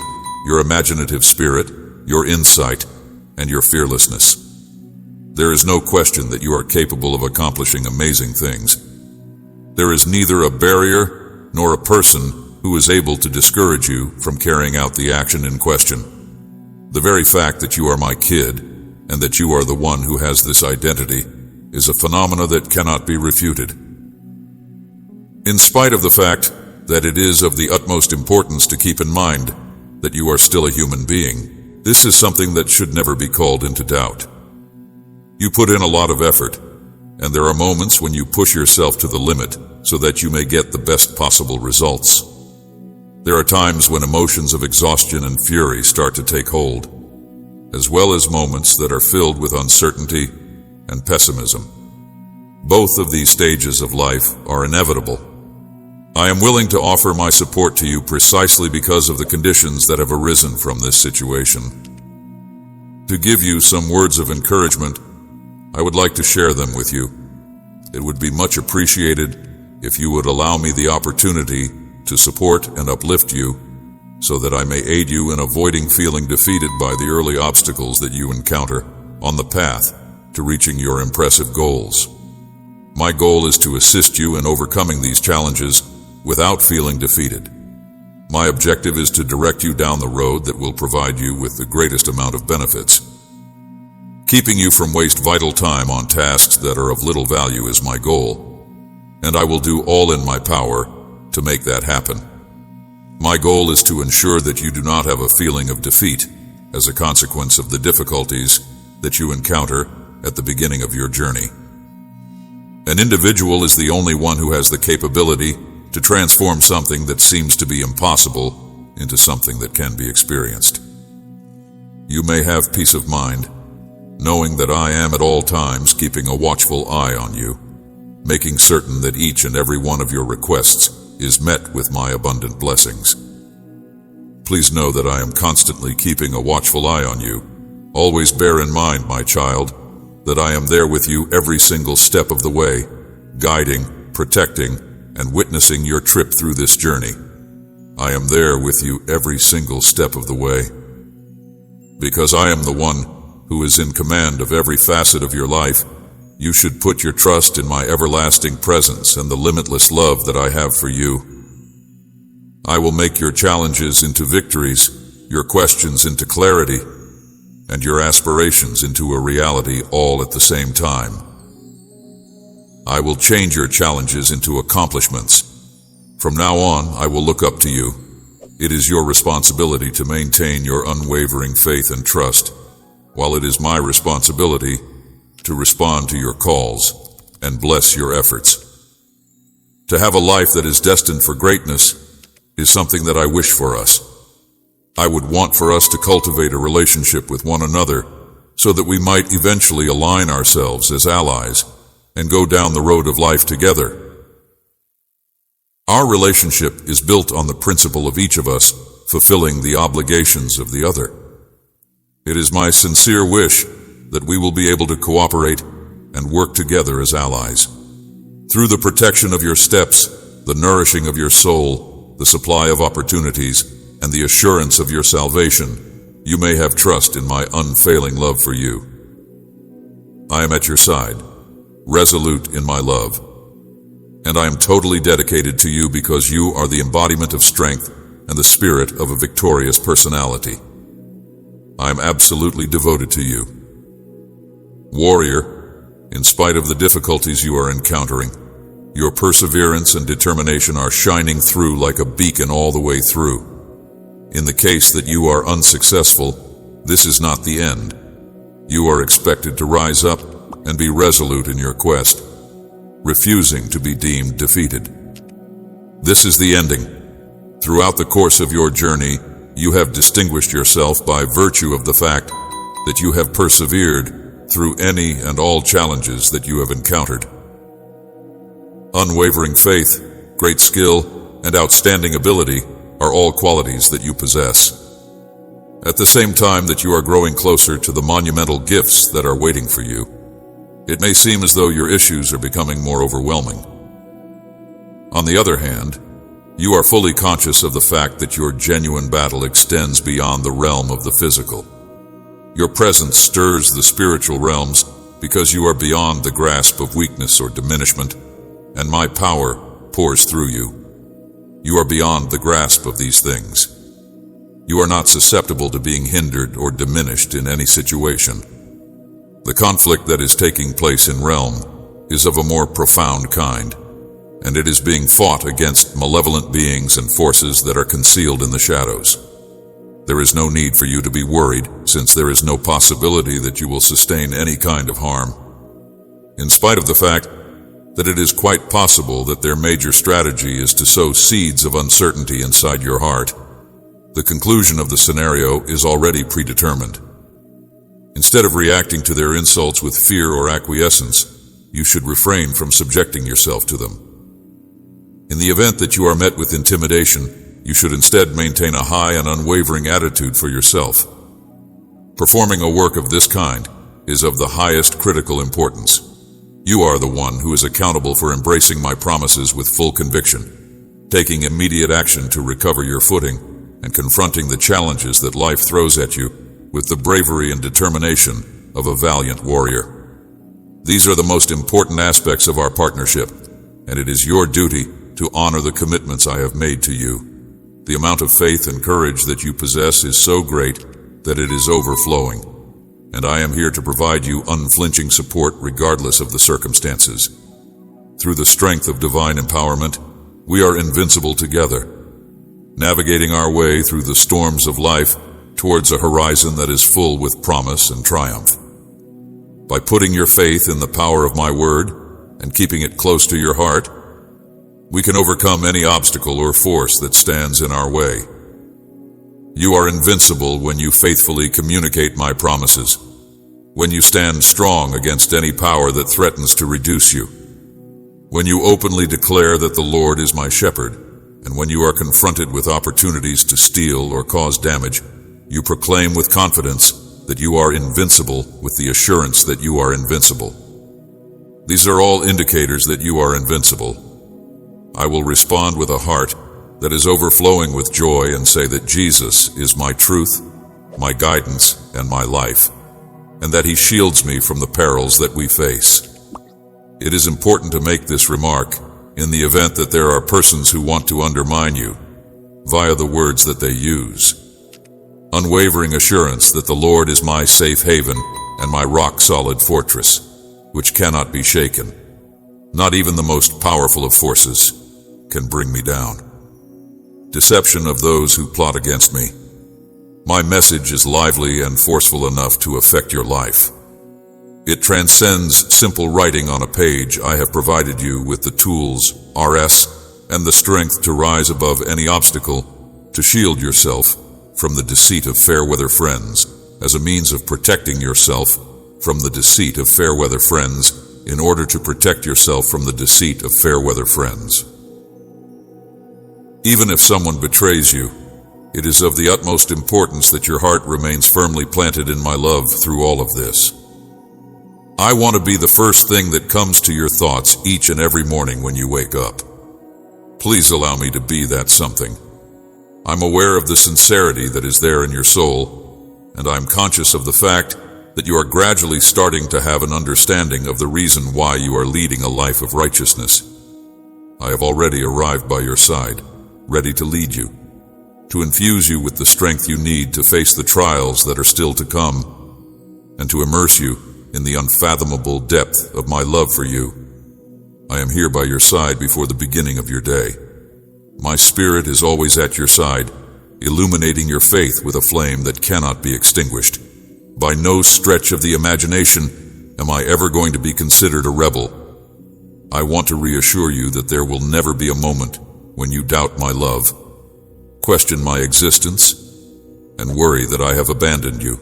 your imaginative spirit, your insight, and your fearlessness. There is no question that you are capable of accomplishing amazing things. There is neither a barrier nor a person who is able to discourage you from carrying out the action in question. The very fact that you are my kid and that you are the one who has this identity is a phenomena that cannot be refuted. In spite of the fact that it is of the utmost importance to keep in mind that you are still a human being, this is something that should never be called into doubt. You put in a lot of effort, and there are moments when you push yourself to the limit so that you may get the best possible results. There are times when emotions of exhaustion and fury start to take hold, as well as moments that are filled with uncertainty and pessimism. Both of these stages of life are inevitable. I am willing to offer my support to you precisely because of the conditions that have arisen from this situation. To give you some words of encouragement, I would like to share them with you. It would be much appreciated if you would allow me the opportunity to support and uplift you so that I may aid you in avoiding feeling defeated by the early obstacles that you encounter on the path to reaching your impressive goals. My goal is to assist you in overcoming these challenges without feeling defeated. My objective is to direct you down the road that will provide you with the greatest amount of benefits. Keeping you from waste vital time on tasks that are of little value is my goal, and I will do all in my power to make that happen. My goal is to ensure that you do not have a feeling of defeat as a consequence of the difficulties that you encounter at the beginning of your journey. An individual is the only one who has the capability to transform something that seems to be impossible into something that can be experienced. You may have peace of mind, knowing that I am at all times keeping a watchful eye on you, making certain that each and every one of your requests is met with my abundant blessings. Please know that I am constantly keeping a watchful eye on you. Always bear in mind, my child, that I am there with you every single step of the way, guiding, protecting, and witnessing your trip through this journey. I am there with you every single step of the way. Because I am the one who is in command of every facet of your life, you should put your trust in my everlasting presence and the limitless love that I have for you. I will make your challenges into victories, your questions into clarity, and your aspirations into a reality all at the same time. I will change your challenges into accomplishments. From now on, I will look up to you. It is your responsibility to maintain your unwavering faith and trust, while it is my responsibility to respond to your calls and bless your efforts. To have a life that is destined for greatness is something that I wish for us. I would want for us to cultivate a relationship with one another so that we might eventually align ourselves as allies and go down the road of life together. Our relationship is built on the principle of each of us fulfilling the obligations of the other. It is my sincere wish that we will be able to cooperate and work together as allies. Through the protection of your steps, the nourishing of your soul, the supply of opportunities, and the assurance of your salvation, you may have trust in my unfailing love for you. I am at your side, resolute in my love, and I am totally dedicated to you because you are the embodiment of strength and the spirit of a victorious personality. I am absolutely devoted to you. Warrior, in spite of the difficulties you are encountering, your perseverance and determination are shining through like a beacon all the way through. In the case that you are unsuccessful, this is not the end. You are expected to rise up and be resolute in your quest, refusing to be deemed defeated. This is the ending. Throughout the course of your journey, you have distinguished yourself by virtue of the fact that you have persevered through any and all challenges that you have encountered. Unwavering faith, great skill, and outstanding ability are all qualities that you possess. At the same time that you are growing closer to the monumental gifts that are waiting for you, it may seem as though your issues are becoming more overwhelming. On the other hand, you are fully conscious of the fact that your genuine battle extends beyond the realm of the physical. Your presence stirs the spiritual realms because you are beyond the grasp of weakness or diminishment, and my power pours through you. You are beyond the grasp of these things. You are not susceptible to being hindered or diminished in any situation. The conflict that is taking place in realm is of a more profound kind, and it is being fought against malevolent beings and forces that are concealed in the shadows. There is no need for you to be worried, since there is no possibility that you will sustain any kind of harm. In spite of the fact that it is quite possible that their major strategy is to sow seeds of uncertainty inside your heart, the conclusion of the scenario is already predetermined. Instead of reacting to their insults with fear or acquiescence, you should refrain from subjecting yourself to them. In the event that you are met with intimidation, you should instead maintain a high and unwavering attitude for yourself. Performing a work of this kind is of the highest critical importance. You are the one who is accountable for embracing my promises with full conviction, taking immediate action to recover your footing, and confronting the challenges that life throws at you with the bravery and determination of a valiant warrior. These are the most important aspects of our partnership, and it is your duty to honor the commitments I have made to you. The amount of faith and courage that you possess is so great that it is overflowing, and I am here to provide you unflinching support regardless of the circumstances. Through the strength of divine empowerment, we are invincible together, navigating our way through the storms of life towards a horizon that is full with promise and triumph. By putting your faith in the power of my word and keeping it close to your heart, we can overcome any obstacle or force that stands in our way. You are invincible when you faithfully communicate my promises, when you stand strong against any power that threatens to reduce you, when you openly declare that the Lord is my shepherd, and when you are confronted with opportunities to steal or cause damage, you proclaim with confidence that you are invincible with the assurance that you are invincible. These are all indicators that you are invincible. I will respond with a heart that is overflowing with joy and say that Jesus is my truth, my guidance, and my life, and that he shields me from the perils that we face. It is important to make this remark in the event that there are persons who want to undermine you via the words that they use. Unwavering assurance that the Lord is my safe haven and my rock-solid fortress, which cannot be shaken. Not even the most powerful of forces can bring me down. Deception of those who plot against me. My message is lively and forceful enough to affect your life. It transcends simple writing on a page. I have provided you with the tools, RS, and the strength to rise above any obstacle, to shield yourself from the deceit of fair-weather friends, as a means of protecting yourself from the deceit of fair-weather friends, in order to protect yourself from the deceit of fair-weather friends. Even if someone betrays you, it is of the utmost importance that your heart remains firmly planted in my love through all of this. I want to be the first thing that comes to your thoughts each and every morning when you wake up. Please allow me to be that something. I'm aware of the sincerity that is there in your soul, and I'm conscious of the fact that you are gradually starting to have an understanding of the reason why you are leading a life of righteousness. I have already arrived by your side, ready to lead you, to infuse you with the strength you need to face the trials that are still to come, and to immerse you in the unfathomable depth of my love for you. I am here by your side before the beginning of your day. My spirit is always at your side, illuminating your faith with a flame that cannot be extinguished. By no stretch of the imagination am I ever going to be considered a rebel. I want to reassure you that there will never be a moment when you doubt my love, question my existence, and worry that I have abandoned you.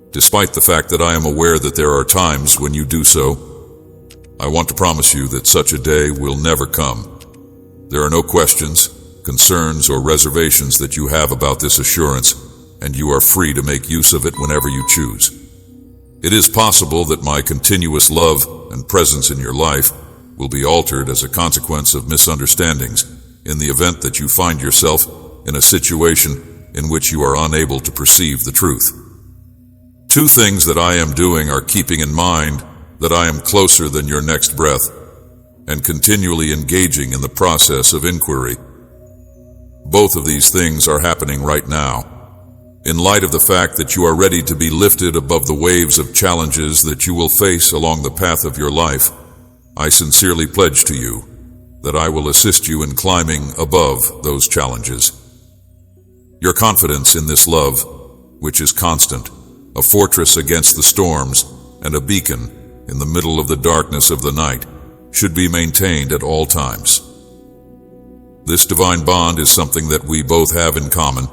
Despite the fact that I am aware that there are times when you do so, I want to promise you that such a day will never come. There are no questions, concerns, or reservations that you have about this assurance, and you are free to make use of it whenever you choose. It is possible that my continuous love and presence in your life will be altered as a consequence of misunderstandings in the event that you find yourself in a situation in which you are unable to perceive the truth. Two things that I am doing are keeping in mind that I am closer than your next breath and continually engaging in the process of inquiry. Both of these things are happening right now. In light of the fact that you are ready to be lifted above the waves of challenges that you will face along the path of your life, I sincerely pledge to you that I will assist you in climbing above those challenges. Your confidence in this love, which is constant, a fortress against the storms, and a beacon in the middle of the darkness of the night, should be maintained at all times. This divine bond is something that we both have in common,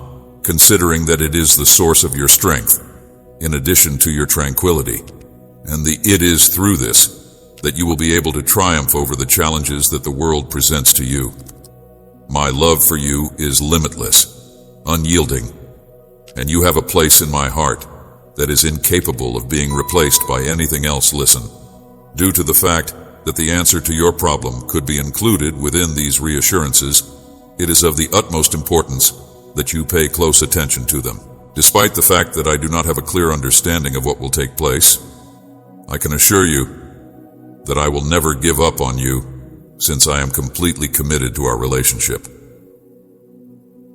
considering that it is the source of your strength, in addition to your tranquility, and it is through this that you will be able to triumph over the challenges that the world presents to you. My love for you is limitless, unyielding, and you have a place in my heart that is incapable of being replaced by anything else. Listen, due to the fact that the answer to your problem could be included within these reassurances, it is of the utmost importance that you pay close attention to them. Despite the fact that I do not have a clear understanding of what will take place, I can assure you that I will never give up on you, since I am completely committed to our relationship.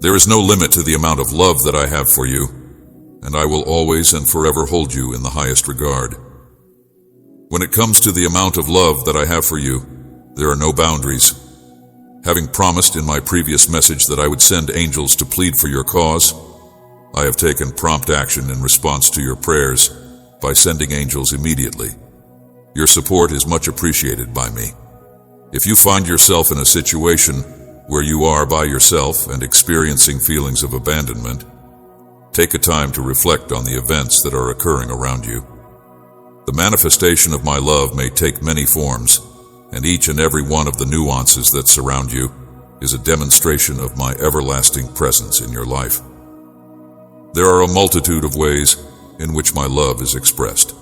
There is no limit to the amount of love that I have for you, and I will always and forever hold you in the highest regard. When it comes to the amount of love that I have for you, there are no boundaries. Having promised in my previous message that I would send angels to plead for your cause, I have taken prompt action in response to your prayers by sending angels immediately. Your support is much appreciated by me. If you find yourself in a situation where you are by yourself and experiencing feelings of abandonment, take a time to reflect on the events that are occurring around you. The manifestation of my love may take many forms, and each and every one of the nuances that surround you is a demonstration of my everlasting presence in your life. There are a multitude of ways in which my love is expressed.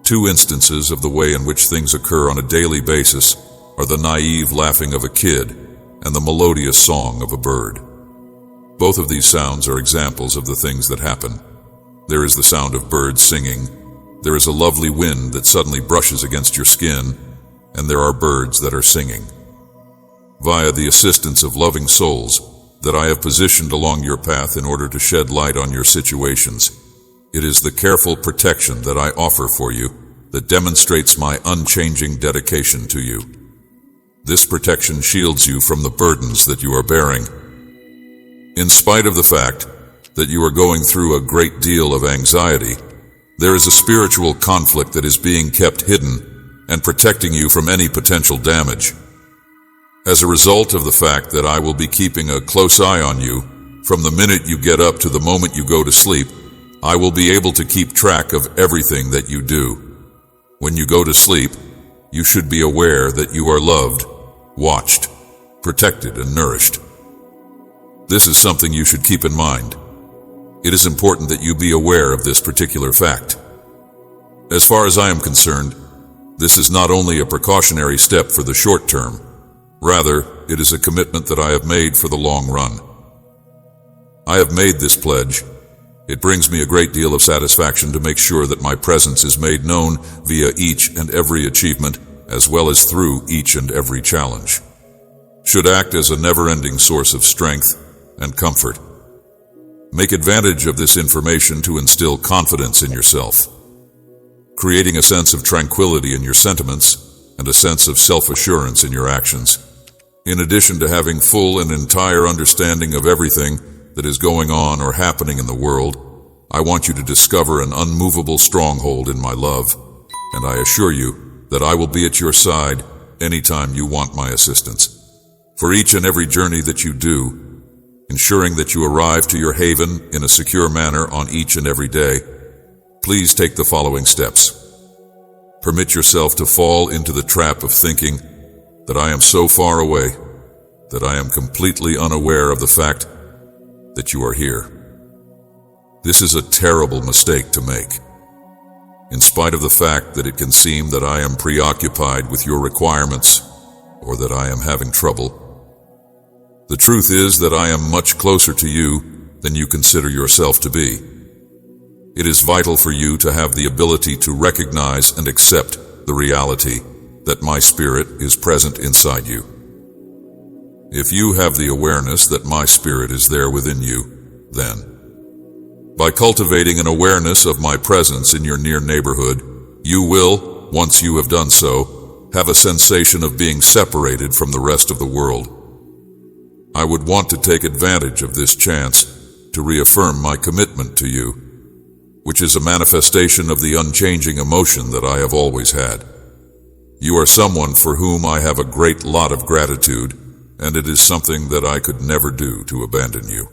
Two instances of the way in which things occur on a daily basis are the naive laughing of a kid and the melodious song of a bird. Both of these sounds are examples of the things that happen. There is the sound of birds singing, there is a lovely wind that suddenly brushes against your skin, and there are birds that are singing. Via the assistance of loving souls that I have positioned along your path in order to shed light on your situations, it is the careful protection that I offer for you that demonstrates my unchanging dedication to you. This protection shields you from the burdens that you are bearing. In spite of the fact that you are going through a great deal of anxiety, there is a spiritual conflict that is being kept hidden and protecting you from any potential damage. As a result of the fact that I will be keeping a close eye on you from the minute you get up to the moment you go to sleep, I will be able to keep track of everything that you do. When you go to sleep, you should be aware that you are loved, watched, protected, and nourished. This is something you should keep in mind. It is important that you be aware of this particular fact. As far as I am concerned, this is not only a precautionary step for the short term, rather, it is a commitment that I have made for the long run. I have made this pledge. It brings me a great deal of satisfaction to make sure that my presence is made known via each and every achievement, as well as through each and every challenge. Should act as a never-ending source of strength and comfort. Make advantage of this information to instill confidence in yourself, creating a sense of tranquility in your sentiments and a sense of self-assurance in your actions. In addition to having full and entire understanding of everything that is going on or happening in the world, I want you to discover an unmovable stronghold in my love, and I assure you that I will be at your side anytime you want my assistance. For each and every journey that you do, ensuring that you arrive to your haven in a secure manner on each and every day, please take the following steps. Permit yourself to fall into the trap of thinking that I am so far away that I am completely unaware of the fact that you are here. This is a terrible mistake to make. In spite of the fact that it can seem that I am preoccupied with your requirements or that I am having trouble, the truth is that I am much closer to you than you consider yourself to be. It is vital for you to have the ability to recognize and accept the reality that my spirit is present inside you. If you have the awareness that my spirit is there within you, then, by cultivating an awareness of my presence in your near neighborhood, you will, once you have done so, have a sensation of being separated from the rest of the world. I would want to take advantage of this chance to reaffirm my commitment to you, which is a manifestation of the unchanging emotion that I have always had. You are someone for whom I have a great lot of gratitude, and it is something that I could never do to abandon you.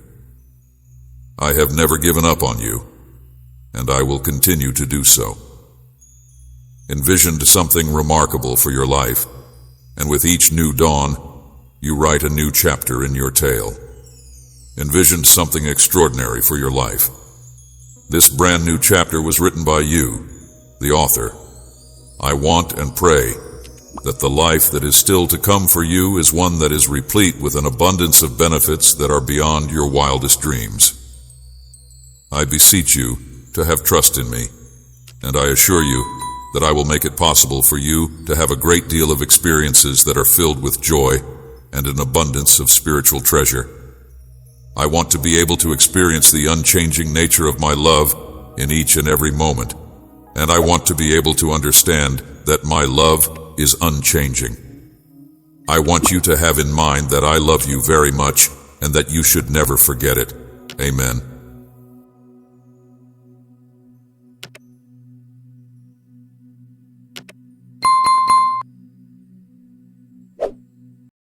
I have never given up on you, and I will continue to do so. Envisioned something remarkable for your life, and with each new dawn, you write a new chapter in your tale. Envisioned something extraordinary for your life. This brand new chapter was written by you, the author. I want and pray that the life that is still to come for you is one that is replete with an abundance of benefits that are beyond your wildest dreams. I beseech you to have trust in me, and I assure you that I will make it possible for you to have a great deal of experiences that are filled with joy and an abundance of spiritual treasure. I want to be able to experience the unchanging nature of my love in each and every moment, and I want to be able to understand that my love is unchanging. I want you to have in mind that I love you very much and that you should never forget it. Amen.